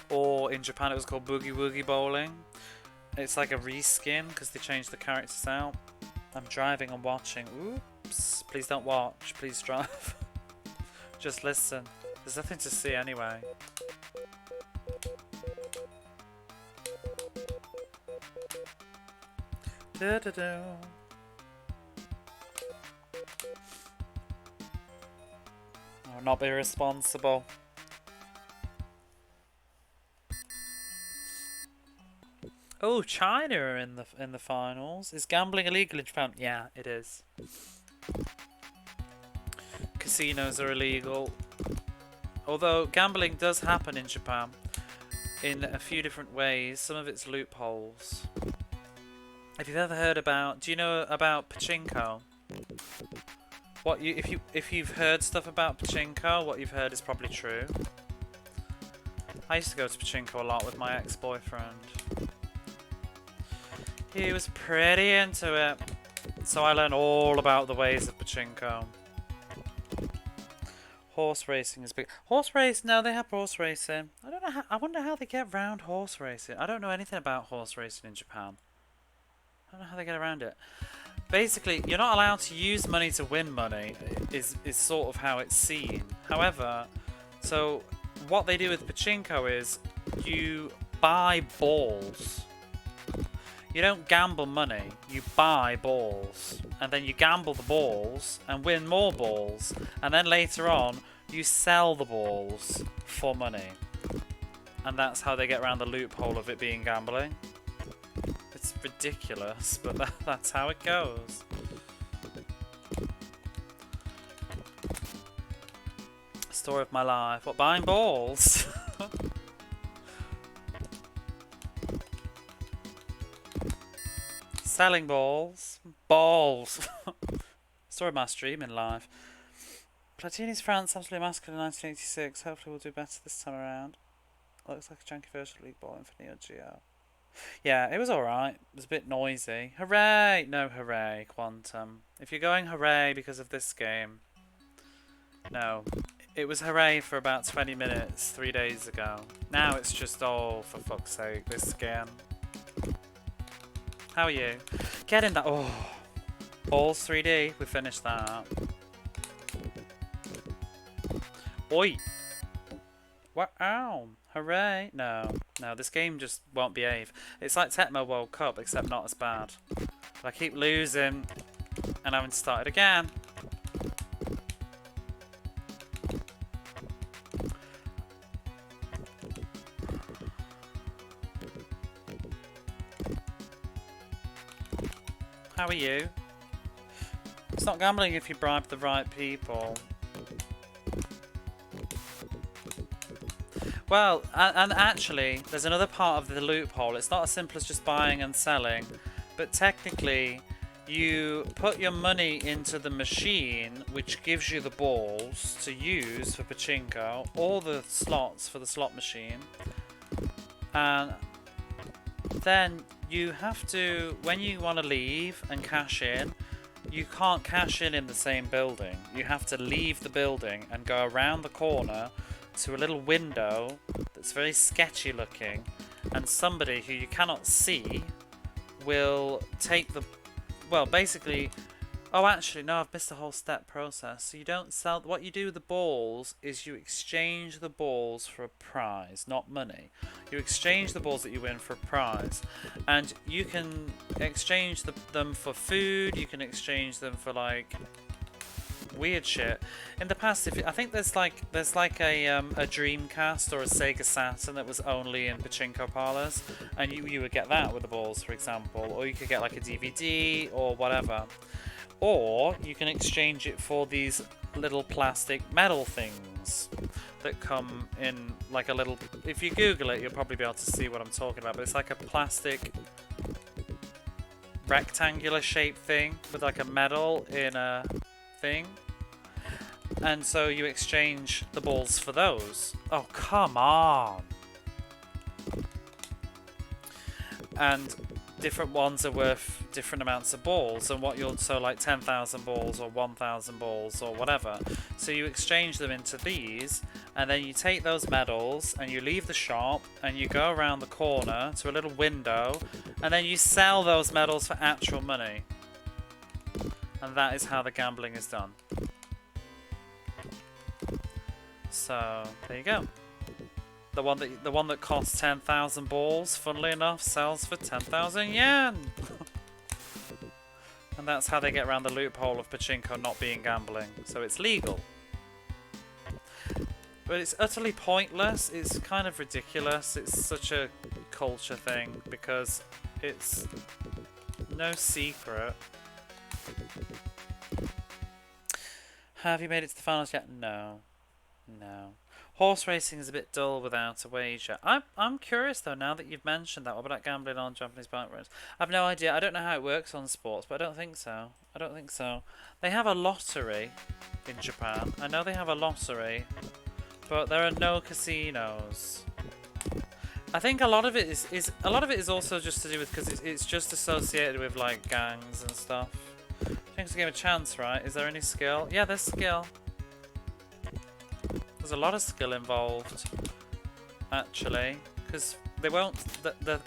[SPEAKER 1] Or in Japan it was called Boogie Woogie Bowling. It's like a reskin because they changed the characters out. I'm driving and watching. Oops. Please don't watch. Please drive. Just listen. There's nothing to see anyway. Da-da-da. I will not be responsible. Oh, China are in the finals. Is gambling illegal in Japan? Yeah, it is. Casinos are illegal. Although gambling does happen in Japan in a few different ways. Some of it's loopholes. If you've ever heard about, do you know about pachinko? If you've heard stuff about pachinko, what you've heard is probably true. I used to go to pachinko a lot with my ex-boyfriend. He was pretty into it, so I learned all about the ways of pachinko. Horse racing is big. Horse race? No, they have horse racing. I don't know how. I wonder how they get around horse racing. I don't know anything about horse racing in Japan. I don't know how they get around it. Basically, you're not allowed to use money to win money. Is sort of how it's seen. However, so what they do with pachinko is you buy balls. You don't gamble money, you buy balls. And then you gamble the balls and win more balls. And then later on, you sell the balls for money. And that's how they get around the loophole of it being gambling. It's ridiculous, but that's how it goes. Story of my life. What, buying balls? Selling balls. Balls. Story of my streaming life. Platini's France absolutely massacred in 1986. Hopefully we'll do better this time around. Looks like a janky version of League Balling for Neo Geo. Yeah, it was alright. It was a bit noisy. Hooray! No hooray, Quantum. If you're going hooray because of this game, no. It was hooray for about 20 minutes 3 days ago. Now it's just, oh, for fuck's sake, this again. How are you? Get in that. Oh. Balls 3D. We finished that. Oi. Wow. Hooray. No. No, this game just won't behave. It's like Tecmo World Cup, except not as bad. But I keep losing and having to start it again. How are you? It's not gambling if you bribe the right people. Well, and actually, there's another part of the loophole. It's not as simple as just buying and selling, but technically, you put your money into the machine, which gives you the balls to use for pachinko, or the slots for the slot machine, and then you have to, when you want to leave and cash in, you can't cash in the same building. You have to leave the building and go around the corner to a little window that's very sketchy looking, and somebody who you cannot see will take the, well, basically, oh, actually, no, I've missed the whole step process. So you don't sell, what you do with the balls is you exchange the balls for a prize, not money. You exchange the balls that you win for a prize, and you can exchange them for food, you can exchange them for, like, weird shit. In the past, I think there's like a Dreamcast or a Sega Saturn that was only in pachinko parlors, and you would get that with the balls, for example, or you could get like a DVD or whatever, or you can exchange it for these little plastic metal things that come in like a little. If you Google it, you'll probably be able to see what I'm talking about. But it's like a plastic rectangular shaped thing with like a medal in a thing. And so you exchange the balls for those. Oh, come on. And different ones are worth different amounts of balls, and what you'll, so like 10,000 balls or 1,000 balls or whatever. So you exchange them into these, and then you take those medals and you leave the shop and you go around the corner to a little window, and then you sell those medals for actual money. And that is how the gambling is done. So, there you go. The one that costs 10,000 balls, funnily enough, sells for 10,000 yen! And that's how they get around the loophole of pachinko not being gambling. So it's legal. But it's utterly pointless. It's kind of ridiculous. It's such a culture thing because it's no secret. Have you made it to the finals yet? No. No. Horse racing is a bit dull without a wager. I'm curious though, now that you've mentioned that. What about gambling on Japanese bike rides? I've no idea. I don't know how it works on sports, but I don't think so. I don't think so. They have a lottery in Japan. I know they have a lottery, but there are no casinos. I think a lot of it is also just to do with because it's just associated with like gangs and stuff. Thanks for giving a chance, right? Is there any skill? Yeah, there's skill. There's a lot of skill involved, actually, because they won't. The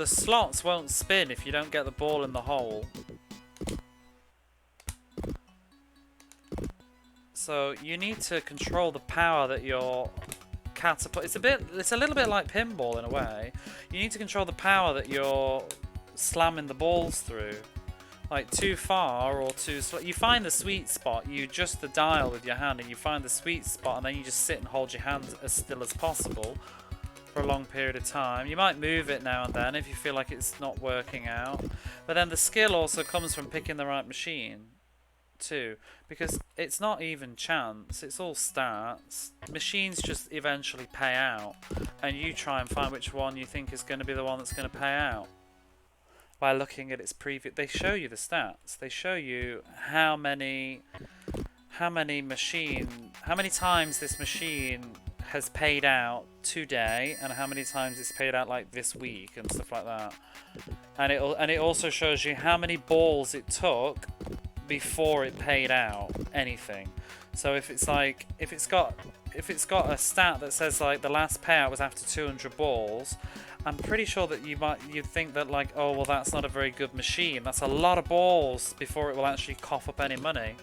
[SPEAKER 1] slots won't spin if you don't get the ball in the hole. So you need to control the power that your catapult. It's a little bit like pinball in a way. You need to control the power that you're slamming the balls through. Like too far or too slow. You find the sweet spot, you adjust the dial with your hand and you find the sweet spot and then you just sit and hold your hand as still as possible for a long period of time. You might move it now and then if you feel like it's not working out. But then the skill also comes from picking the right machine too. Because it's not even chance, it's all stats. Machines just eventually pay out and you try and find which one you think is going to be the one that's going to pay out. By looking at its previous, they show you the stats. They show you how many times this machine has paid out today, and how many times it's paid out like this week and stuff like that. And it also shows you how many balls it took before it paid out anything. So if it's got a stat that says like the last payout was after 200 balls. I'm pretty sure that you'd think that like, oh well, that's not a very good machine. That's a lot of balls before it will actually cough up any money.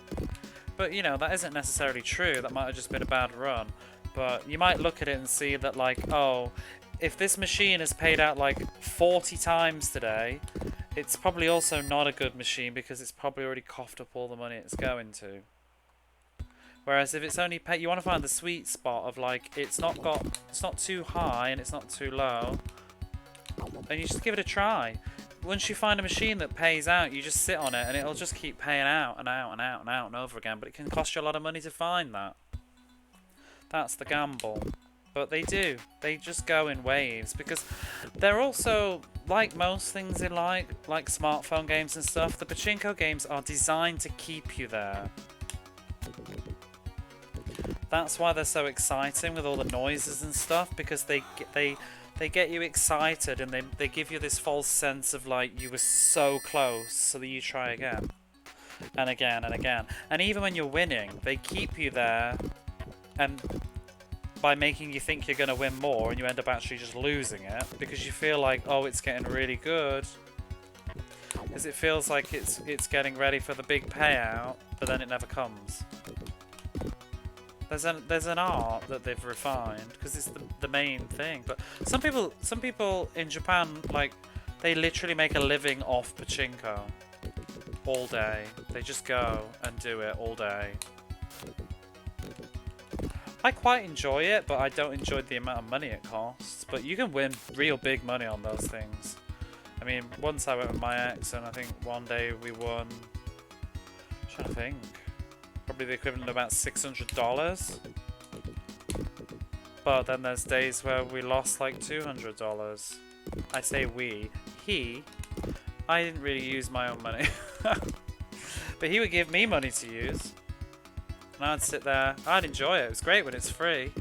[SPEAKER 1] But you know, that isn't necessarily true. That might have just been a bad run. But you might look at it and see that like, oh, if this machine has paid out like 40 times today, it's probably also not a good machine because it's probably already coughed up all the money it's going to. Whereas if it's only you want to find the sweet spot of like it's not too high and it's not too low. And you just give it a try. Once you find a machine that pays out, you just sit on it and it'll just keep paying out and out and out and out and over again. But it can cost you a lot of money to find that. That's the gamble. But they do. They just go in waves because they're also, like most things in like smartphone games and stuff, the pachinko games are designed to keep you there. That's why they're so exciting with all the noises and stuff, because they get you excited and they give you this false sense of like you were so close, so that you try again and again and again. And even when you're winning, they keep you there, and by making you think you're going to win more, and you end up actually just losing it because you feel like, oh, it's getting really good, because it feels like it's getting ready for the big payout, but then it never comes. There's an art that they've refined because it's the main thing. But some people in Japan, like, they literally make a living off pachinko all day. They just go and do it all day. I quite enjoy it, but I don't enjoy the amount of money it costs. But you can win real big money on those things. I mean, once I went with my ex, and I think one day we won, I'm trying to think, probably the equivalent of about $600. But then there's days where we lost like $200. I say we. I didn't really use my own money. But he would give me money to use. And I'd sit there. I'd enjoy it. It was great when it's free.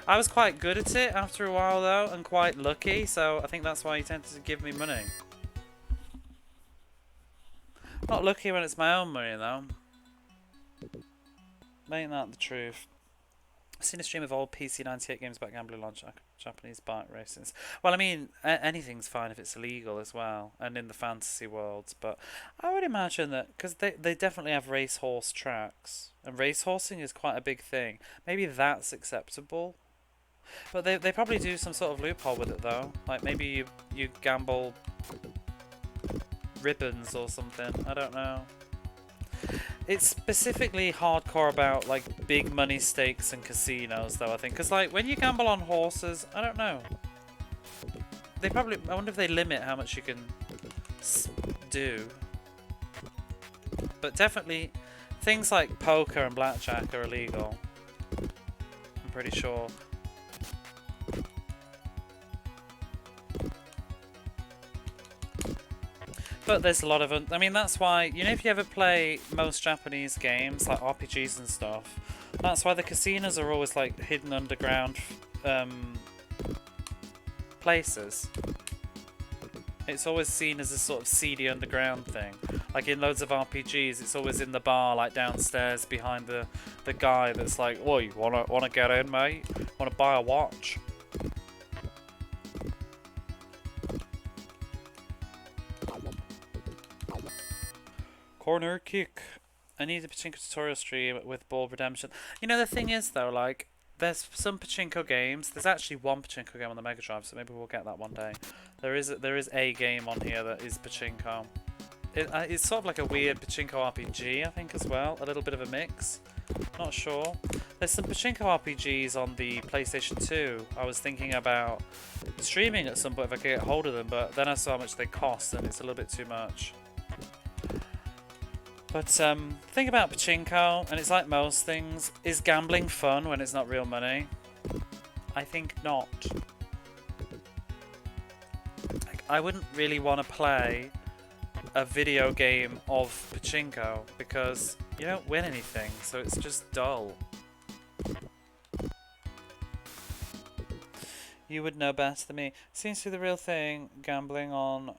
[SPEAKER 1] I was quite good at it after a while though, and quite lucky, so I think that's why he tended to give me money. Not lucky when it's my own money though. Ain't that the truth? I've seen a stream of old PC98 games about gambling on Japanese bike races. Well, I mean, anything's fine if it's illegal as well, and in the fantasy worlds. But I would imagine that because they definitely have racehorse tracks, and racehorsing is quite a big thing. Maybe that's acceptable. But they probably do some sort of loophole with it though. Like maybe you gamble ribbons or something. I don't know. It's specifically hardcore about like big money stakes and casinos though, I think. Because like when you gamble on horses, I don't know. They probably, I wonder if they limit how much you can do. But definitely things like poker and blackjack are illegal. I'm pretty sure. But there's a lot of them. I mean, that's why, you know, if you ever play most Japanese games, like RPGs and stuff, that's why the casinos are always like hidden underground places. It's always seen as a sort of seedy underground thing. Like in loads of RPGs, it's always in the bar, like downstairs behind the guy that's like, "Oi, wanna get in, mate? Wanna buy a watch?" Corner kick. I need a pachinko tutorial stream with Ball Redemption. You know, the thing is though, like, there's some pachinko games. There's actually one pachinko game on the Mega Drive, so maybe we'll get that one day. There is a game on here that is pachinko. It's sort of like a weird pachinko RPG, I think, as well. A little bit of a mix. Not sure. There's some pachinko RPGs on the PlayStation 2. I was thinking about streaming at some point if I could get hold of them, but then I saw how much they cost, and it's a little bit too much. But think about pachinko, and it's like most things. Is gambling fun when it's not real money? I think not. Like, I wouldn't really want to play a video game of pachinko because you don't win anything, so it's just dull. You would know better than me. Seems to be the real thing, gambling on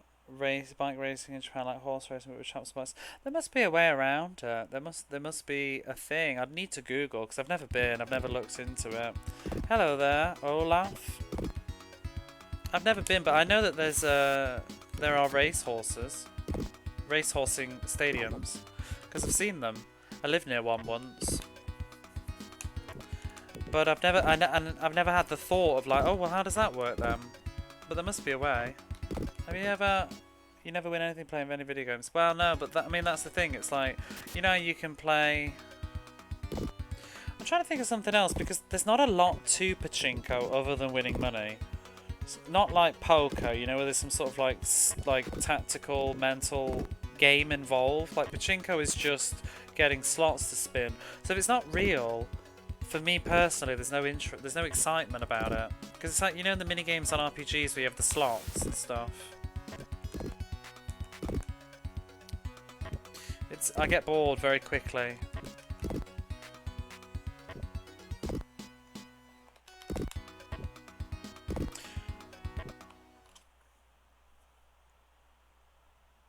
[SPEAKER 1] bike racing and trying like horse racing with chop spots. There must be a way around it. There must be a thing. I'd need to Google because I've never been. I've never looked into it. Hello there, Olaf. I've never been, but I know that there are racehorsing stadiums because I've seen them. I lived near one once, but I've never had the thought of like, oh well, how does that work then? But there must be a way. Have you never win anything playing any video games? Well, no, but I mean, that's the thing. It's like, you know, you can play... I'm trying to think of something else, because there's not a lot to pachinko other than winning money. It's not like poker, you know, where there's some sort of like tactical, mental game involved. Like, pachinko is just getting slots to spin. So if it's not real, for me personally, there's no excitement about it. Because it's like, you know, in the mini games on RPGs where you have the slots and stuff. I get bored very quickly.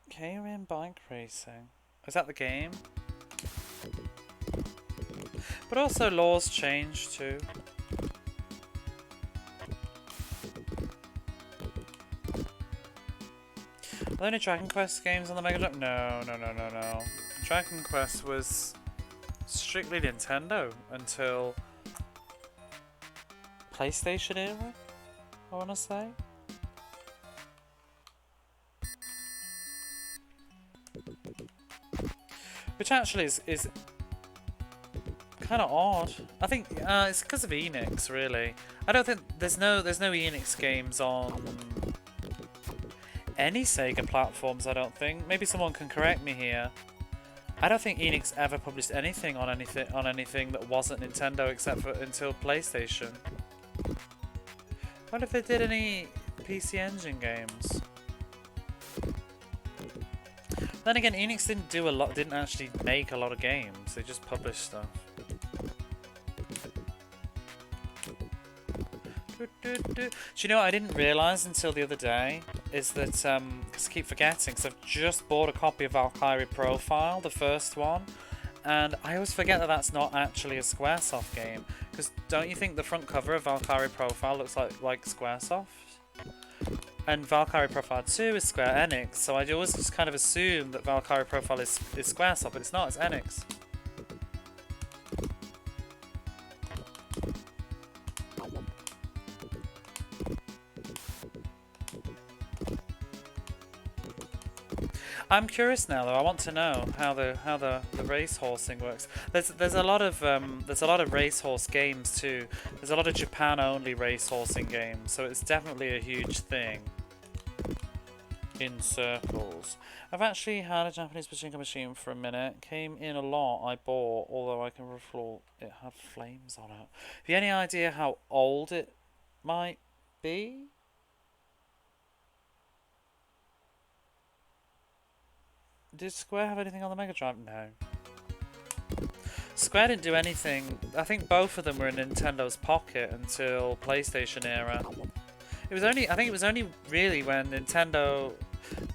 [SPEAKER 1] K-Rim bike racing. Is that the game? But also laws change too. Are there any Dragon Quest games on the Mega Drive? No. Dragon Quest was strictly Nintendo until PlayStation era, I want to say. Which actually is kind of odd. I think it's because of Enix, really. I don't think there's no Enix games on any Sega platforms. I don't think. Maybe someone can correct me here. I don't think Enix ever published anything on anything that wasn't Nintendo except for until PlayStation. I wonder if they did any PC Engine games. Then again, Enix didn't actually make a lot of games. They just published stuff. Do you know what I didn't realise until the other day? Is that, because I keep forgetting, because I've just bought a copy of Valkyrie Profile, the first one, And I always forget that that's not actually a Squaresoft game. Because don't you think the front cover of Valkyrie Profile looks like Squaresoft? And Valkyrie Profile 2 is Square Enix, so I always just kind of assume that Valkyrie Profile is Squaresoft, but it's not, it's Enix. I'm curious now, though. I want to know how the race horsing works. There's a lot of racehorse games too. There's a lot of Japan only racehorsing games, so it's definitely a huge thing in circles. I've actually had a Japanese pachinko machine for a minute. Came in a lot. I bought, although I can recall it had flames on it. Have you any idea how old it might be? Did Square have anything on the Mega Drive? No. Square didn't do anything. I think both of them were in Nintendo's pocket until PlayStation era. It was only, I think it was only really when Nintendo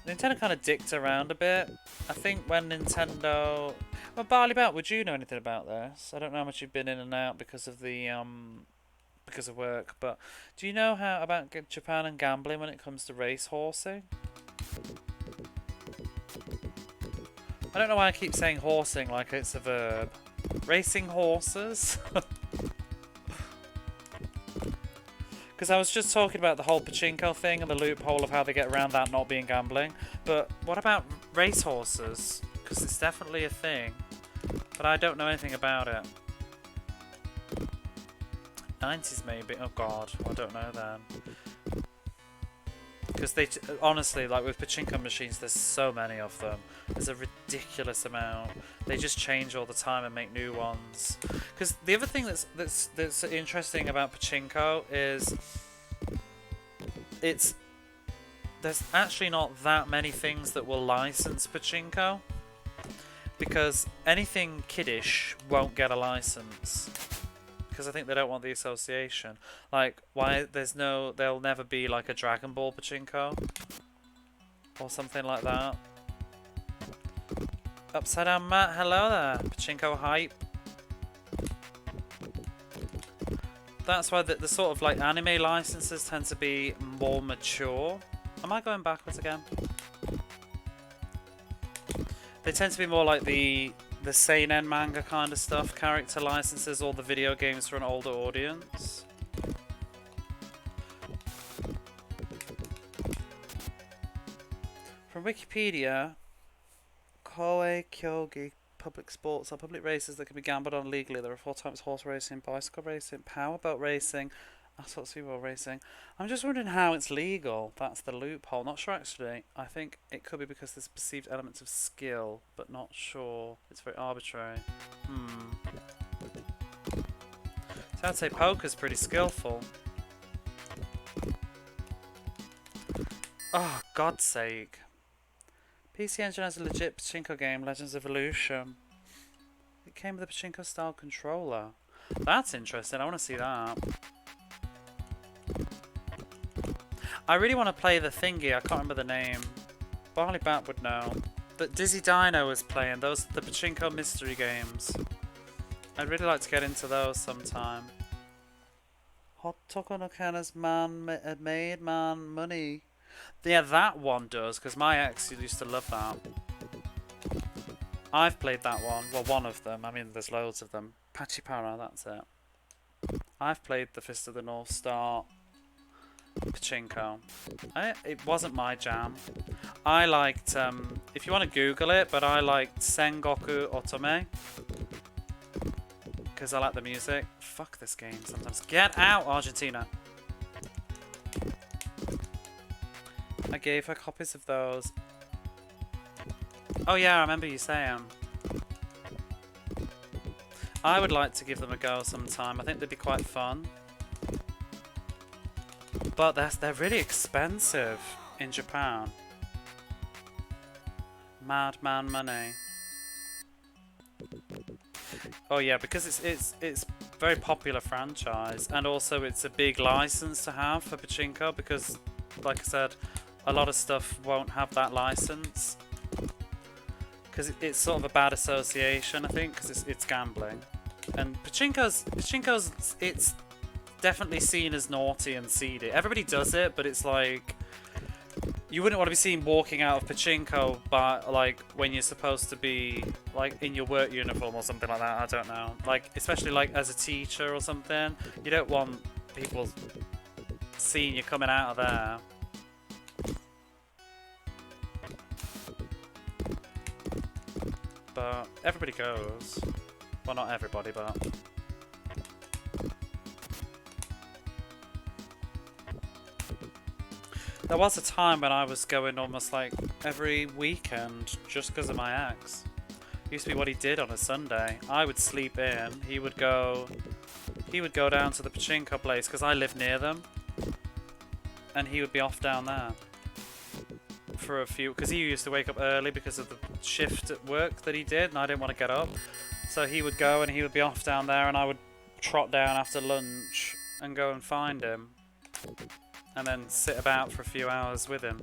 [SPEAKER 1] kind of dicked around a bit. I think when Nintendo... Well, Barley Bat, would you know anything about this? I don't know how much you've been in and out because of the because of work, but do you know how about Japan and gambling when it comes to race horsing? I don't know why I keep saying horsing like it's a verb. Racing horses? Because I was just talking about the whole pachinko thing and the loophole of how they get around that not being gambling. But what about race horses? Because it's definitely a thing. But I don't know anything about it. 90s maybe? Oh god, I don't know then. Because they, honestly, like with pachinko machines, there's so many of them. There's a ridiculous amount. They just change all the time and make new ones. Because the other thing that's interesting about pachinko is there's actually not that many things that will license pachinko. Because anything kiddish won't get a license. Because I think they don't want the association. Like, why there'll never be like a Dragon Ball pachinko or something like that. Upside Down Matt, hello there. Pachinko hype. That's why the sort of like anime licenses tend to be more mature. Am I going backwards again? They tend to be more like the seinen manga kind of stuff, character licenses, or the video games for an older audience. From Wikipedia, Koei Kyogi public sports are public races that can be gambled on legally. There are 4 types: horse racing, bicycle racing, powerboat racing, asphalt speedball racing. I'm just wondering how it's legal. That's the loophole. Not sure actually. I think it could be because there's perceived elements of skill, but not sure. It's very arbitrary. So I'd say poker's pretty skillful. Oh, God's sake. PC Engine has a legit pachinko game, Legends Evolution. It came with a pachinko style controller. That's interesting. I want to see that. I really want to play the thingy. I can't remember the name. Barley Bat would know. That Dizzy Dino was playing. The pachinko mystery games. I'd really like to get into those sometime. Hot Toko no Kana's made man money. Yeah, that one does, because my ex used to love that. I've played that one. Well, one of them. I mean, there's loads of them. Pachipara, that's it. I've played the Fist of the North Star pachinko. It wasn't my jam. I liked, if you want to Google it, but I liked Sengoku Otome. Because I like the music. Fuck this game sometimes. Get out, Argentina! I gave her copies of those. Oh yeah, I remember you saying. I would like to give them a go sometime. I think they'd be quite fun. But they're really expensive in Japan. Madman money. Oh yeah, because it's very popular franchise, and also it's a big license to have for pachinko because, like I said, a lot of stuff won't have that license. because it's sort of a bad association, I think, because it's gambling. And pachinko's it's definitely seen as naughty and seedy. Everybody does it, but it's like you wouldn't want to be seen walking out of pachinko, but like when you're supposed to be like in your work uniform or something like that. I don't know. Like especially like as a teacher or something, you don't want people seeing you coming out of there. But everybody goes. Well, not everybody, but... There was a time when I was going almost like every weekend just because of my ex. Used to be what he did on a Sunday. I would sleep in, he would go down to the pachinko place because I live near them. And he would be off down there. For a few, because he used to wake up early because of the shift at work that he did and I didn't want to get up. So he would go and he would be off down there and I would trot down after lunch and go and find him. And then sit about for a few hours with him.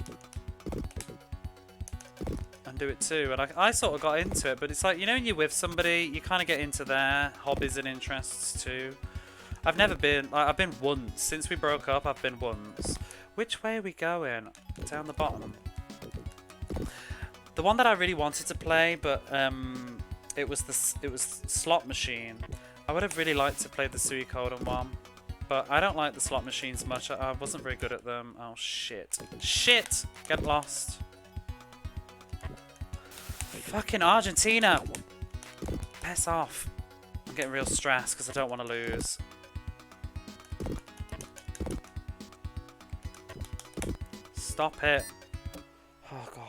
[SPEAKER 1] And do it too. And I sort of got into it, but it's like, you know when you're with somebody, you kind of get into their hobbies and interests too. I've never been, like, I've been once. Since we broke up, I've been once. Which way are we going? Down the bottom. The one that I really wanted to play, but it was slot machine. I would have really liked to play the Suikoden one, but I don't like the slot machines much. I wasn't very good at them. Oh shit! Shit! Get lost. Fucking Argentina! Piss off! I'm getting real stressed because I don't want to lose. Stop it! Oh god.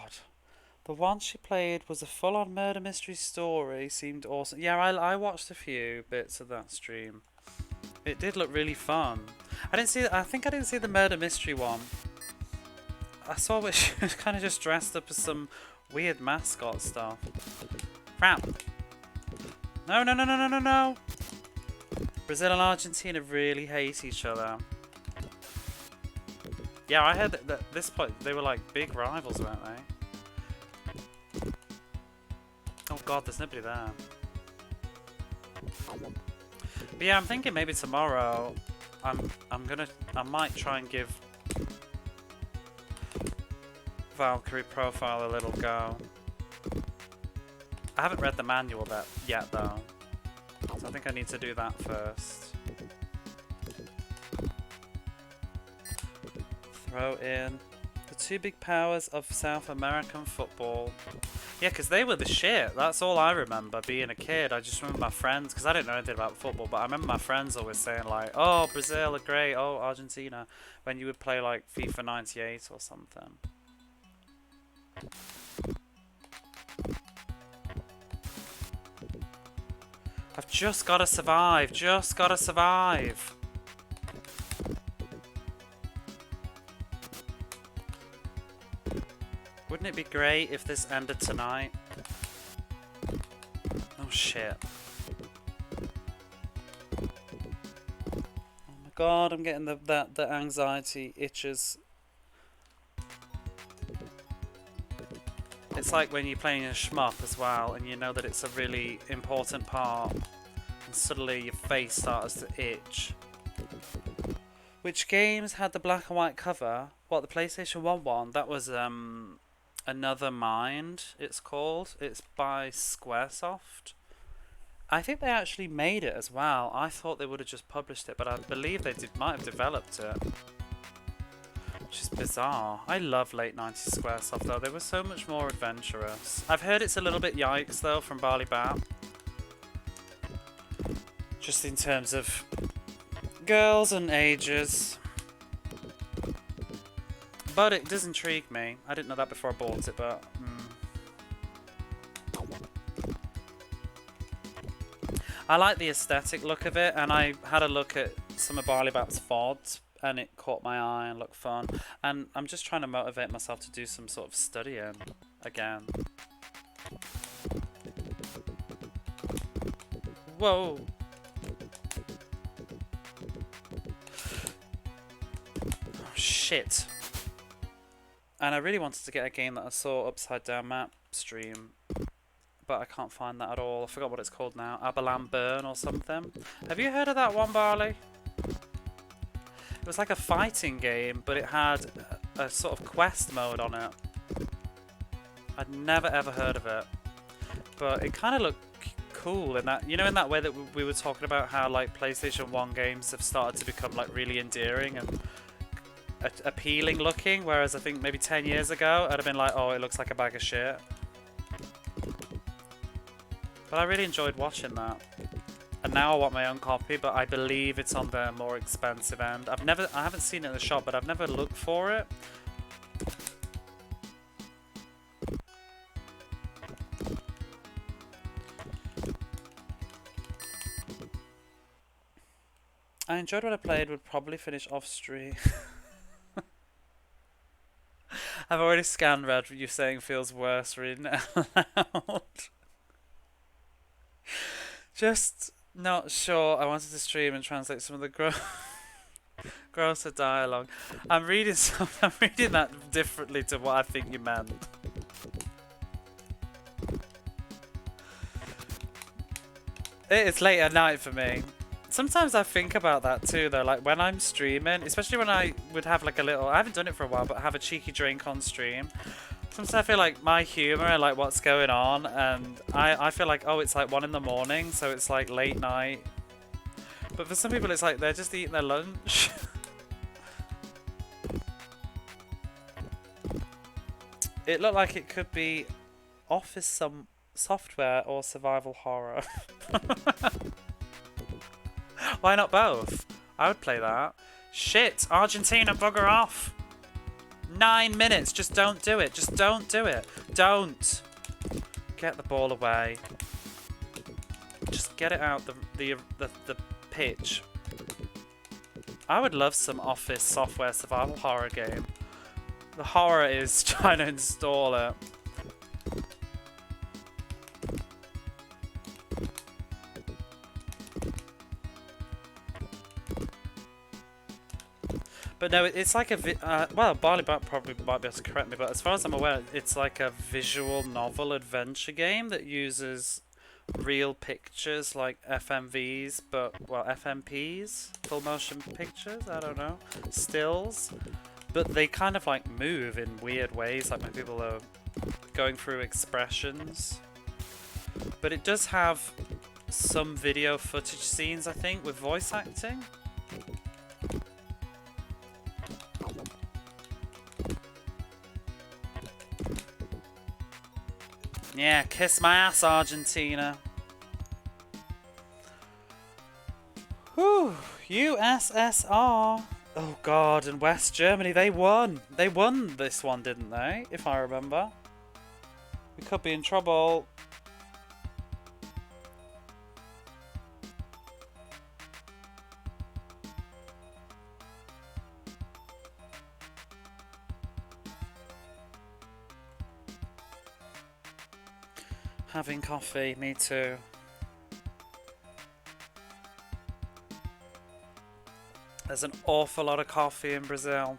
[SPEAKER 1] The one she played was a full-on murder mystery story. Seemed awesome. Yeah, I watched a few bits of that stream. It did look really fun. I think I didn't see the murder mystery one. I saw where she was kind of just dressed up as some weird mascot stuff. Crap. No, no, no, no, no, no, no. Brazil and Argentina really hate each other. Yeah, I heard that this point they were like big rivals, weren't they? Oh god, there's nobody there. But yeah, I'm thinking maybe tomorrow I might try and give Valkyrie Profile a little go. I haven't read the manual yet though. So I think I need to do that first. Throw in the two big powers of South American football. Yeah, because they were the shit. That's all I remember being a kid. I just remember my friends, because I didn't know anything about football, but I remember my friends always saying like, oh, Brazil are great, oh, Argentina, when you would play like FIFA 98 or something. I've just got to survive, just got to survive. Wouldn't it be great if this ended tonight? Oh shit. Oh my god, I'm getting the anxiety itches. It's like when you're playing a shmup as well and you know that it's a really important part and suddenly your face starts to itch. Which games had the black and white cover? What, the PlayStation 1 one? That was Another Mind, it's called. It's by Squaresoft. I think they actually made it as well. I thought they would have just published it, but I believe they might have developed it. Which is bizarre. I love late 90s Squaresoft though. They were so much more adventurous. I've heard it's a little bit yikes though from Barley Bat. Just in terms of girls and ages. But it does intrigue me. I didn't know that before I bought it, but... I like the aesthetic look of it, and I had a look at some of Barley Bat's VODs, and it caught my eye and looked fun. And I'm just trying to motivate myself to do some sort of studying again. Whoa! Oh, shit. And I really wanted to get a game that I saw Upside Down Map stream but I can't find that at all. I forgot what it's called now. Abalam Burn or something. Have you heard of that one, Barley? It was like a fighting game, but it had a sort of quest mode on it. I'd never ever heard of it, but it kind of looked cool in that, you know, in that way that we were talking about how like PlayStation 1 games have started to become like really endearing and appealing looking, whereas I think maybe 10 years ago I'd have been like, oh, it looks like a bag of shit. But I really enjoyed watching that. And now I want my own copy, but I believe it's on the more expensive end. I haven't seen it in the shop, but I've never looked for it. I enjoyed what I played, would probably finish off stream. I've already scanned Red, you saying feels worse reading it out loud. Just not sure. I wanted to stream and translate some of the grosser dialogue. I'm reading that differently to what I think you meant. It's late at night for me. Sometimes I think about that too, though. Like when I'm streaming, especially when I would have like a little, I haven't done it for a while, but have a cheeky drink on stream. Sometimes I feel like my humour and like what's going on, and I feel like, oh, it's like 1 in the morning, so it's like late night. But for some people, it's like they're just eating their lunch. It looked like it could be office some software or survival horror. Why not both? I would play that. Shit, Argentina, bugger off. 9 minutes, just don't do it. Just don't do it. Don't. Get the ball away. Just get it out the pitch. I would love some office software survival horror game. The horror is trying to install it. But no, it's like a well, Barley probably might be able to correct me, but as far as I'm aware, it's like a visual novel adventure game that uses real pictures like FMVs, but, well, FMPs? Full motion pictures? I don't know. Stills. But they kind of like move in weird ways, like when people are going through expressions. But it does have some video footage scenes, I think, with voice acting. Yeah, kiss my ass, Argentina. Whew, USSR. Oh god, and West Germany, they won. They won this one, didn't they? If I remember. We could be in trouble. Having coffee, me too. There's an awful lot of coffee in Brazil.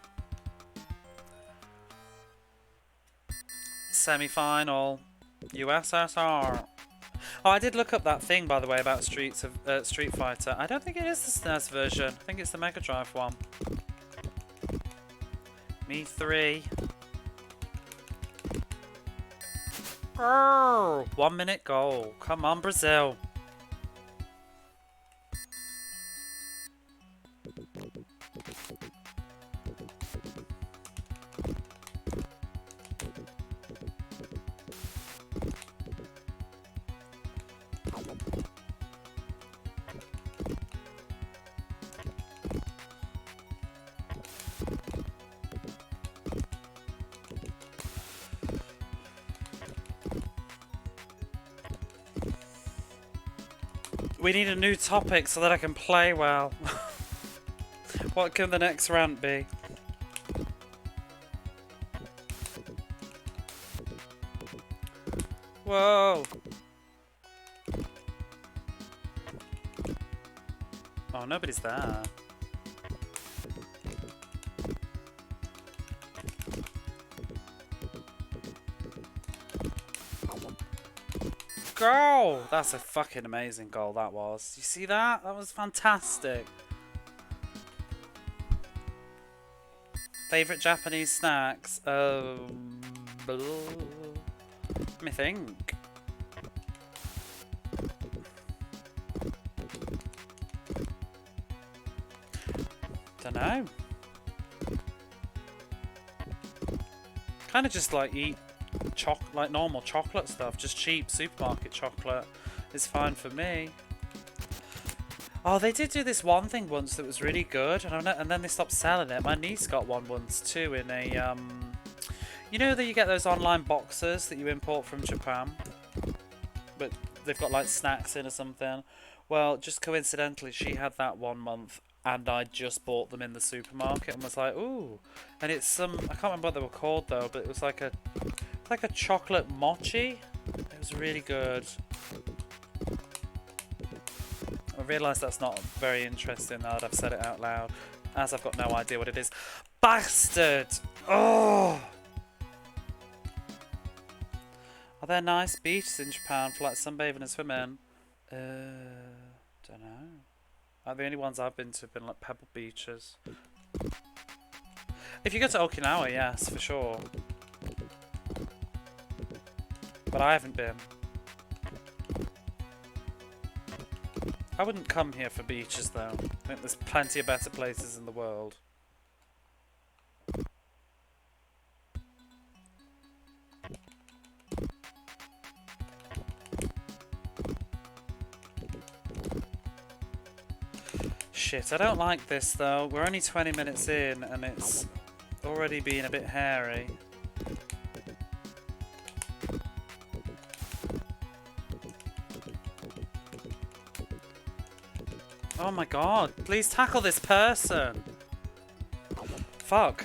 [SPEAKER 1] Semi-final, USSR. Oh, I did look up that thing, by the way, about Street Fighter. I don't think it is the SNES version. I think it's the Mega Drive one. Me 3. Oh, 1 minute goal. Come on, Brazil. We need a new topic so that I can play well. What can the next rant be? Whoa! Oh, nobody's there. go! That's a fucking amazing goal, that was. You see that? That was fantastic. Favourite Japanese snacks? Let me think. Dunno. Kind of just like eat like normal chocolate stuff, just cheap supermarket chocolate is fine for me. Oh, they did do this one thing once that was really good, and then they stopped selling it. My niece got one once too in a you know that you get those online boxes that you import from Japan, but they've got like snacks in or something. Well, just coincidentally, she had that one month, and I just bought them in the supermarket and was like, ooh. And it's some, I can't remember what they were called though, but it was like a chocolate mochi. It was really good. I realise that's not very interesting now that I've said it out loud, as I've got no idea what it is. Bastard! Oh! Are there nice beaches in Japan for like sunbathing and swimming? Don't know. The only ones I've been to have been like pebble beaches. If you go to Okinawa, yes, for sure. But I haven't been. I wouldn't come here for beaches though. I think there's plenty of better places in the world. Shit, I don't like this though. We're only 20 minutes in and it's already been a bit hairy. Oh my god, please tackle this person! Fuck.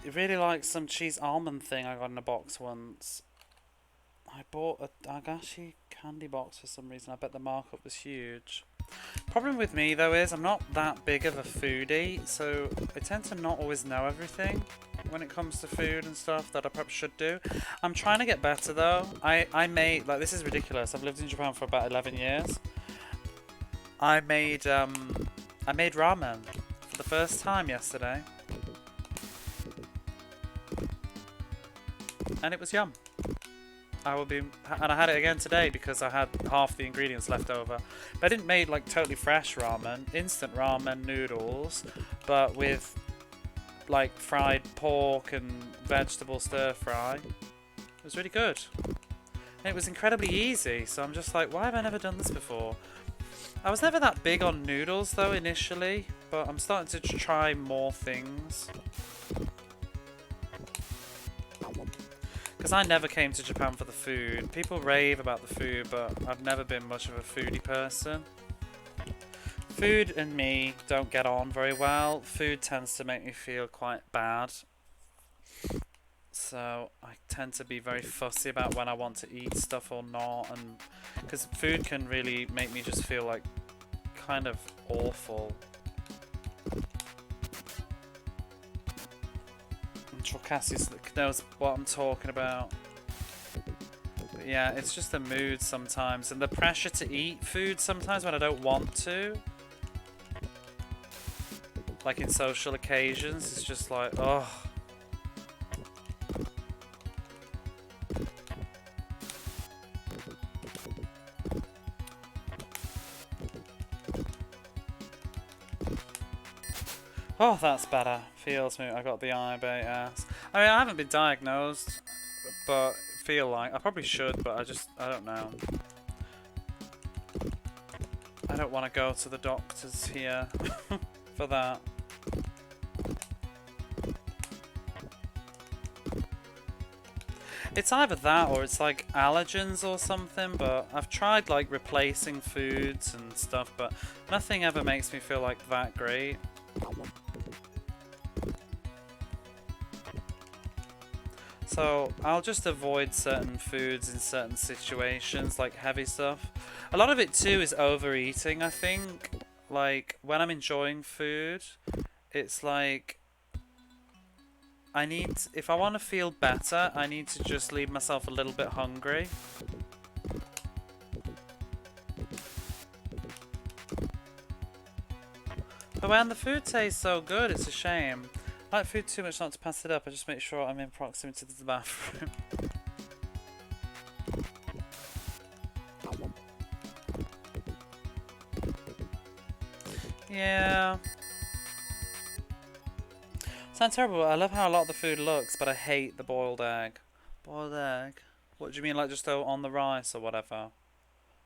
[SPEAKER 1] It really likes some cheese almond thing I got in a box once. I bought a Dagashi candy box for some reason. I bet the markup was huge. Problem with me though is I'm not that big of a foodie, so I tend to not always know everything when it comes to food and stuff that I perhaps should do. I'm trying to get better though. I made, like, this is ridiculous. I've lived in Japan for about 11 years. I made ramen for the first time yesterday. And it was yum. And I had it again today because I had half the ingredients left over. But I didn't make like totally fresh ramen, instant ramen noodles, but with like fried pork and vegetable stir fry. It was really good. And it was incredibly easy, so I'm just like, why have I never done this before? I was never that big on noodles though initially, but I'm starting to try more things. Because I never came to Japan for the food. People rave about the food, but I've never been much of a foodie person. Food and me don't get on very well. Food tends to make me feel quite bad. So I tend to be very fussy about when I want to eat stuff or not. And because food can really make me just feel like kind of awful. Cassius knows what I'm talking about. But yeah, it's just a mood sometimes, and the pressure to eat food sometimes when I don't want to. Like in social occasions, it's just like, oh. Oh, that's better. Feels me. I got the IBA ass. I mean, I haven't been diagnosed, but feel like I probably should, but I don't know. I don't want to go to the doctors here for that. It's either that or it's like allergens or something, but I've tried like replacing foods and stuff, but nothing ever makes me feel like that great. So I'll just avoid certain foods in certain situations, like heavy stuff. A lot of it too is overeating, I think. Like when I'm enjoying food, it's like I need, if I want to feel better, I need to just leave myself a little bit hungry. But when the food tastes so good, it's a shame. I like food too much not to pass it up. I just make sure I'm in proximity to the bathroom. Yeah. Sounds terrible. I love how a lot of the food looks, but I hate the boiled egg. Boiled egg? What do you mean, like just on the rice or whatever?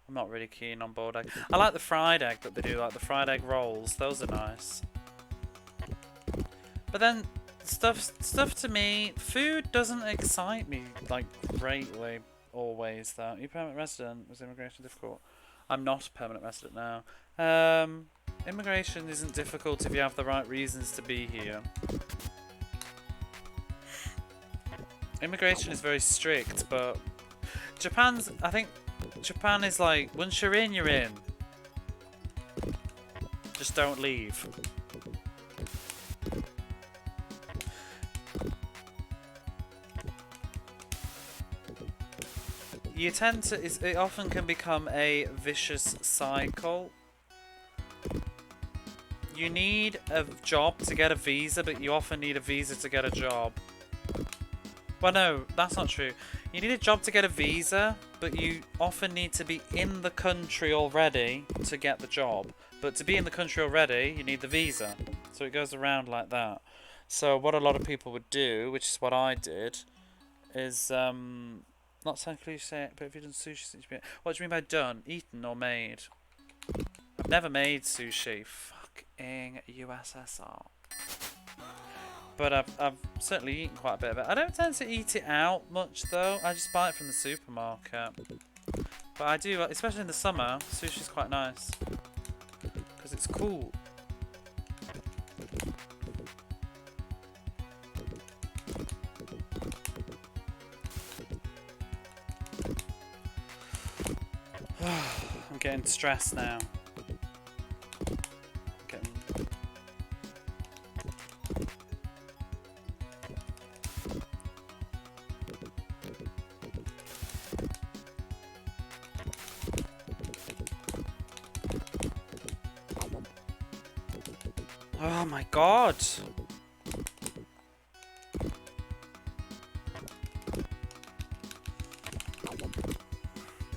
[SPEAKER 1] I'm not really keen on boiled egg. I like the fried egg that they do, like the fried egg rolls. Those are nice. But then, stuff to me, food doesn't excite me, like, greatly, always, though. Are you permanent resident? Was immigration difficult? I'm not a permanent resident now. Immigration isn't difficult if you have the right reasons to be here. Immigration is very strict, but I think Japan is like, once you're in, you're in. Just don't leave. You tend to, it often can become a vicious cycle. You need a job to get a visa, but you often need a visa to get a job. Well, no, that's not true. You need a job to get a visa, but you often need to be in the country already to get the job. But to be in the country already, you need the visa. So it goes around like that. So what a lot of people would do, which is what I did, is, not so cliche, but if you've done sushi since you've been... What do you mean by done? Eaten or made? I've never made sushi. Fucking USSR. But I've certainly eaten quite a bit of it. I don't tend to eat it out much though. I just buy it from the supermarket. But I do, especially in the summer, sushi's quite nice. Because it's cool. I'm getting stressed now. Oh my god!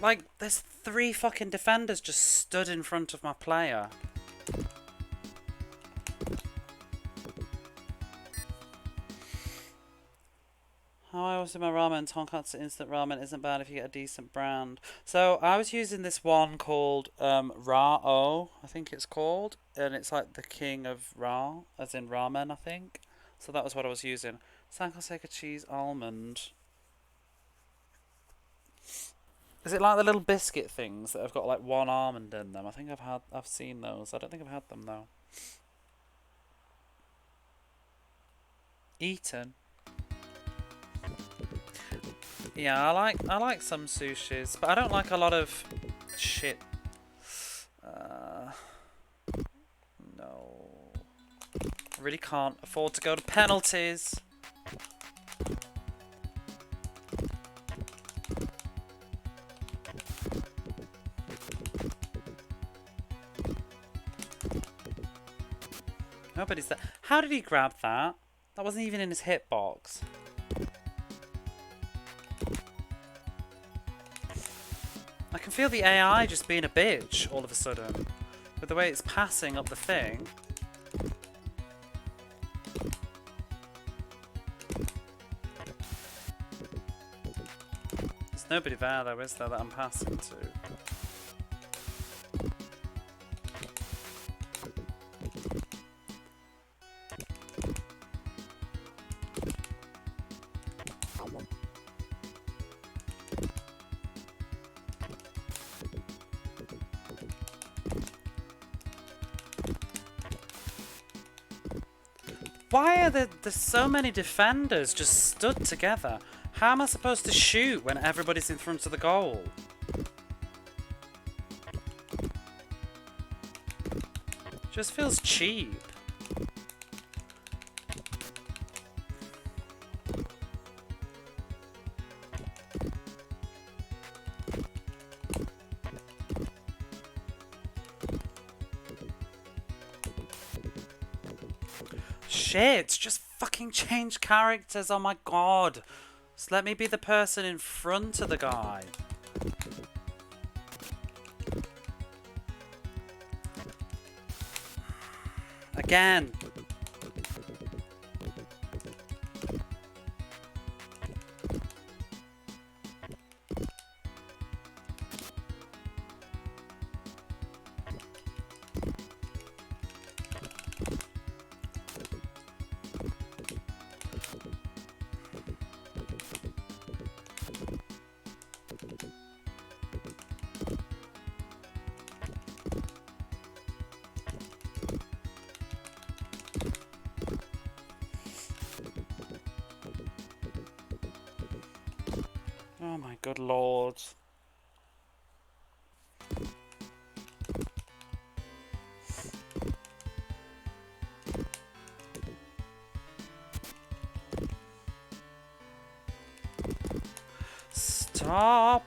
[SPEAKER 1] Like, there's 3 fucking defenders just stood in front of my player. How I always do my ramen, tonkatsu instant ramen isn't bad if you get a decent brand. So I was using this one called Ra-O, I think it's called. And it's like the king of Ra, as in ramen, I think. So that was what I was using. San Jose cheese almond. Is it like the little biscuit things that have got like one almond in them? I think I've seen those. I don't think I've had them though. Eaten. Yeah, I like some sushis, but I don't like a lot of shit. No. I really can't afford to go to penalties. Nobody's there. How did he grab that? That wasn't even in his hitbox. I can feel the AI just being a bitch all of a sudden. With the way it's passing up the thing. There's nobody there though, is there, that I'm passing to? Why are there so many defenders just stood together? How am I supposed to shoot when everybody's in front of the goal? Just feels cheap. shit. Just fucking change characters. Oh my god. Just let me be the person in front of the guy. Again. Oh my good lord. Stop.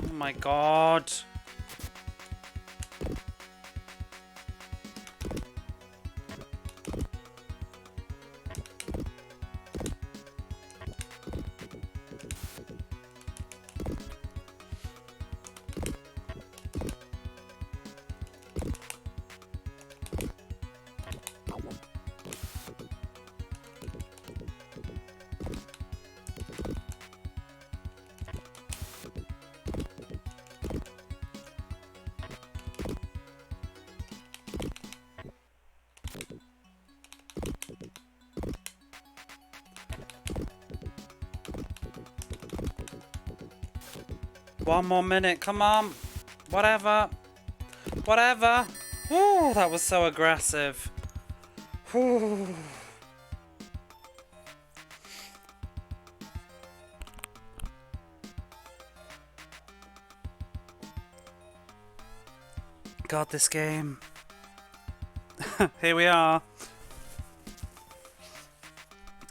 [SPEAKER 1] Oh my god. One more minute, come on. Whatever. Whatever. Ooh, that was so aggressive. Ooh. God, this game. Here we are.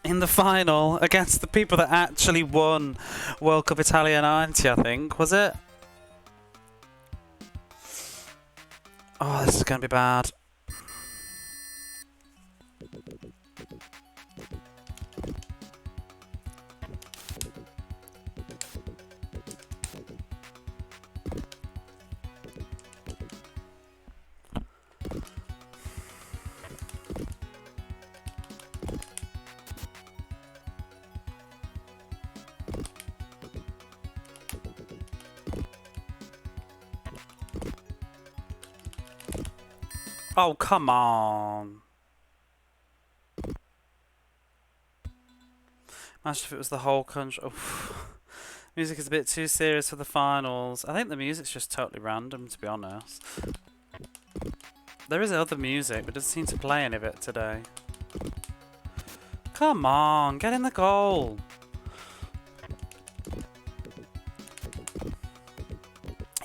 [SPEAKER 1] In the final against the people that actually won World Cup Italia 90, I think, was it? Oh, this is going to be bad. Oh, come on. Imagine if it was the whole country. Oh. Music is a bit too serious for the finals. I think the music's just totally random, to be honest. There is other music, but it doesn't seem to play any of it today. Come on, get in the goal.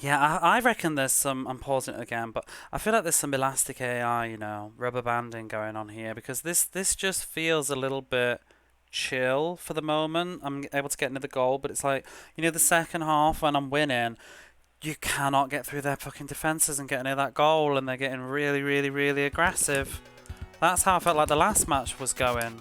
[SPEAKER 1] Yeah, I reckon there's some, I'm pausing it again, but I feel like there's some elastic AI, you know, rubber banding going on here, because this just feels a little bit chill for the moment. I'm able to get into the goal, but it's like, you know, the second half when I'm winning, you cannot get through their fucking defences and get near that goal, and they're getting really, really, really aggressive. That's how I felt like the last match was going.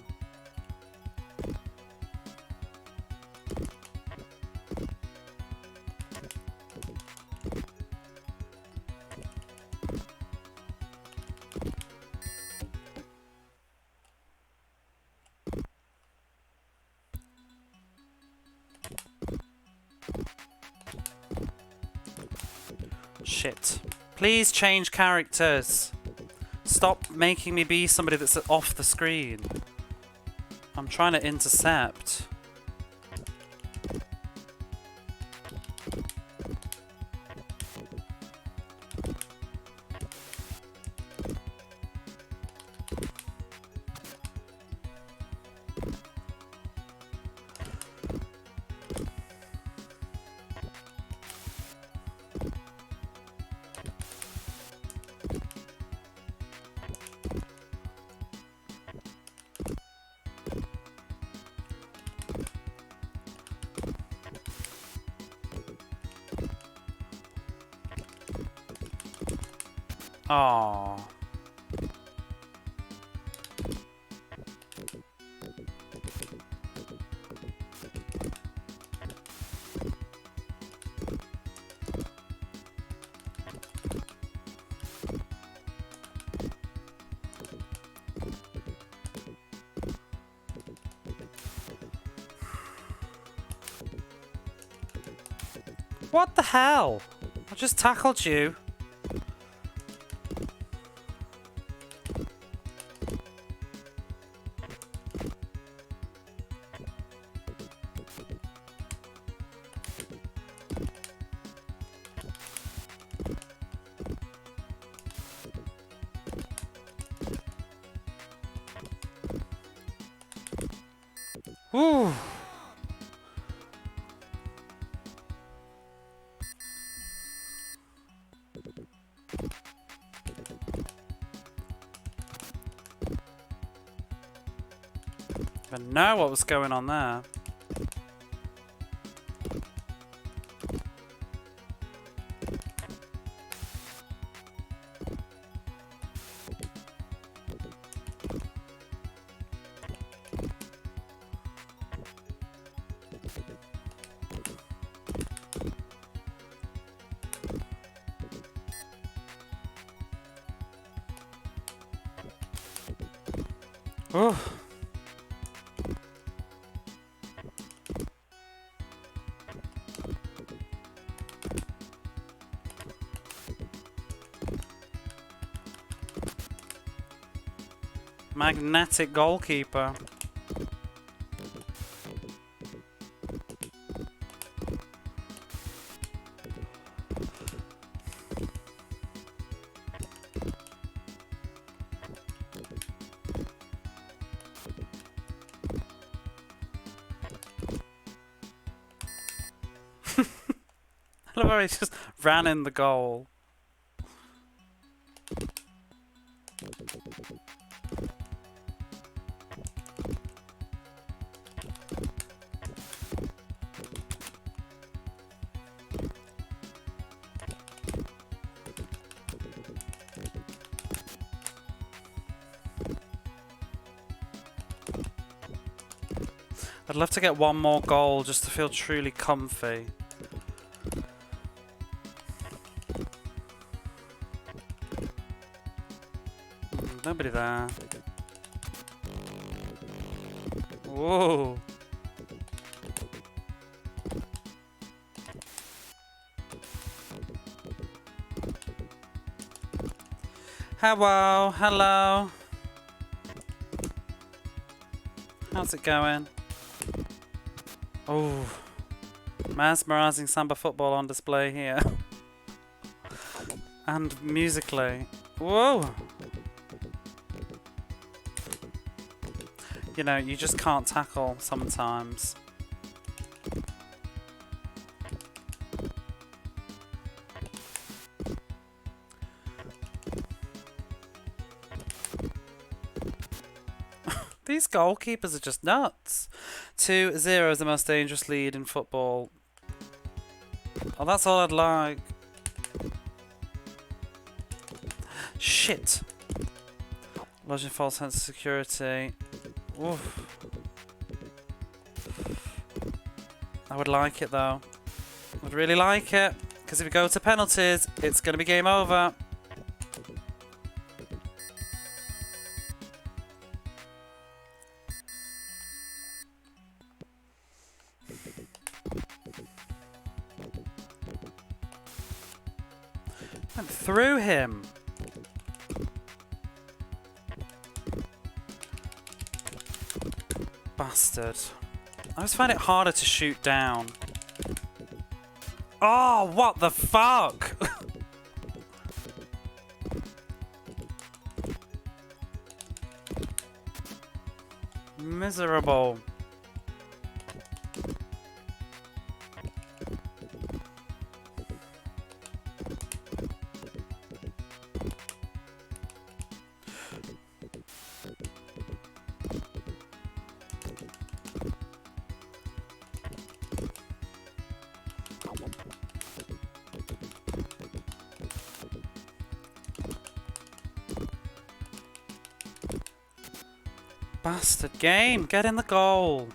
[SPEAKER 1] Shit. Please change characters. Stop making me be somebody that's off the screen. I'm trying to intercept. Aww. What the hell? I just tackled you. Ooh. I didn't know what was going on there. Oh. Magnetic goalkeeper. I love how he just ran in the goal. I'd love to get one more goal just to feel truly comfy. Nobody there. Whoa. Hello, hello. How's it going? Oh, mesmerizing samba football on display here. And musically. Whoa. You know, you just can't tackle sometimes. These goalkeepers are just nuts. 2-0 is the most dangerous lead in football. Oh, that's all I'd like. Shit. Lodging false sense of security. Oof. I would like it though. I would really like it. Because if we go to penalties, it's going to be game over. Went through him. Bastard. I always find it harder to shoot down. Oh, what the fuck? Miserable. Bastard game, get in the goal.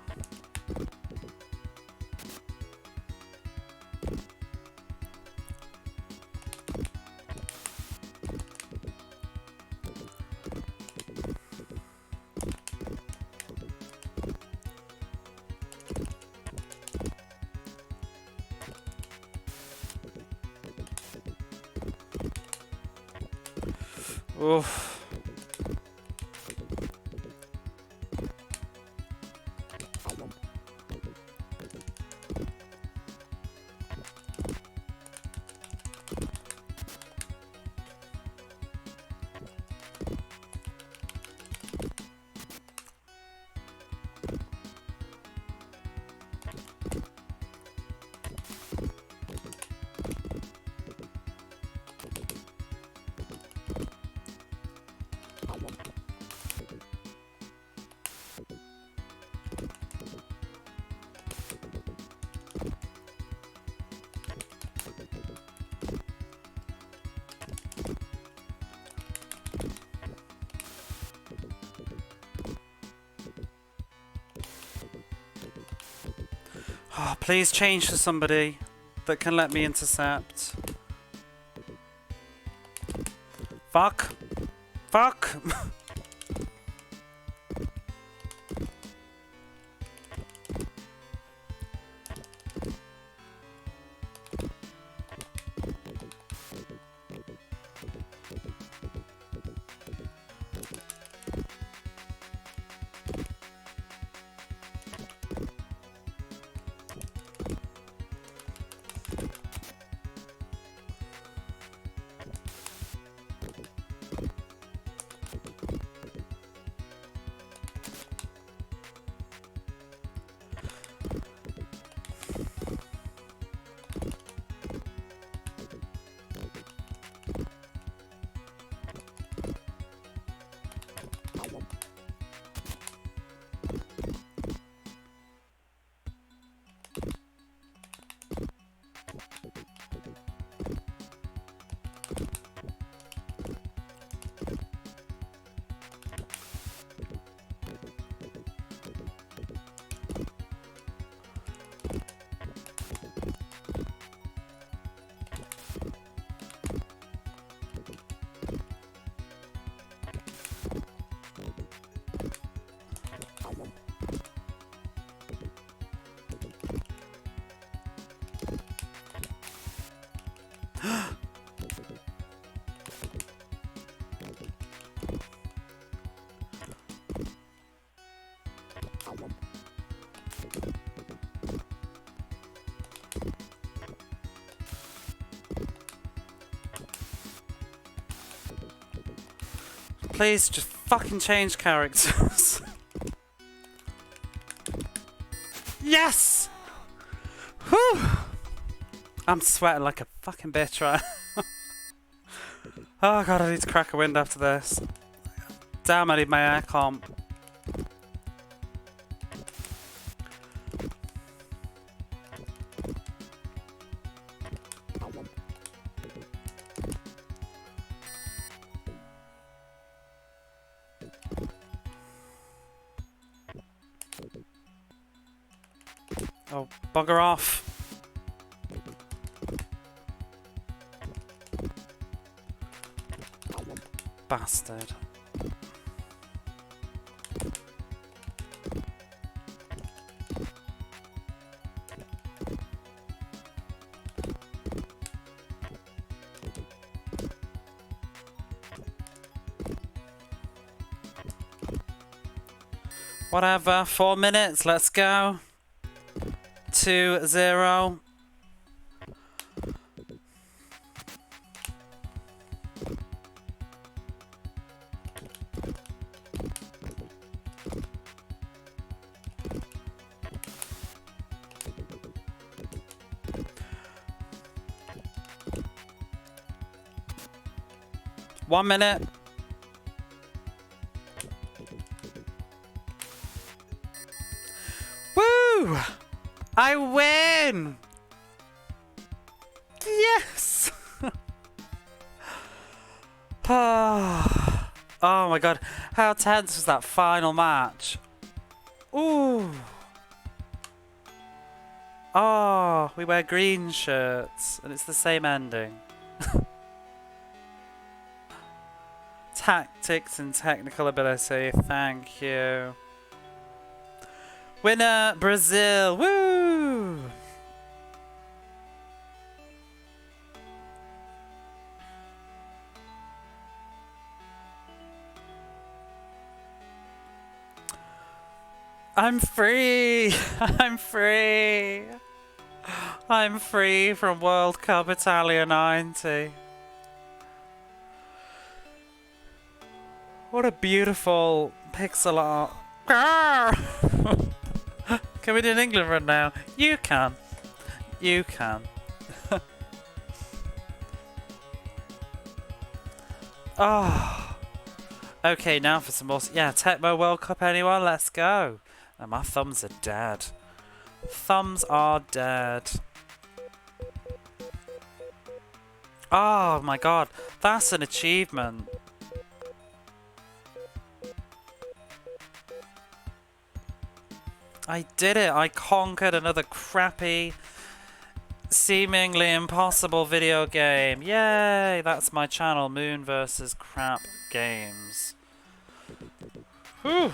[SPEAKER 1] Oof. Oh, please change to somebody that can let me intercept. Fuck. Fuck. Please just fucking change characters. Yes! Whew! I'm sweating like a fucking bitch right now. Oh god, I need to crack a wind after this. Damn, I need my aircon. Oh, bugger off. Bastard. Whatever, 4 minutes, let's go. 2-0. One minute. Woo! I win! Yes! Oh my god, how tense was that final match? Ooh. Oh, we wear green shirts, and it's the same ending. Tactics and technical ability, thank you. Winner, Brazil, woo! I'm free! I'm free! I'm free from World Cup Italia 90. What a beautiful pixel art. Can we do an England run now? You can. You can. Oh. Okay, now for some more. Yeah, Tecmo World Cup, anyone? Let's go. Oh, my thumbs are dead. Thumbs are dead. Oh my god, that's an achievement. I did it. I conquered another crappy, seemingly impossible video game. Yay! That's my channel, Moon vs. Crap Games. Whew.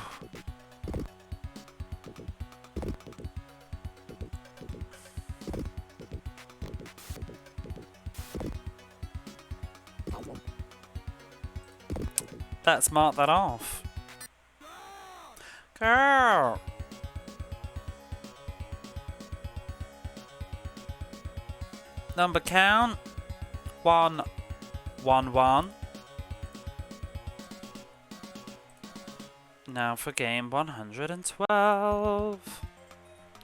[SPEAKER 1] Let's mark that off. Girl! Number count 1, 1, 1. Now for game 112.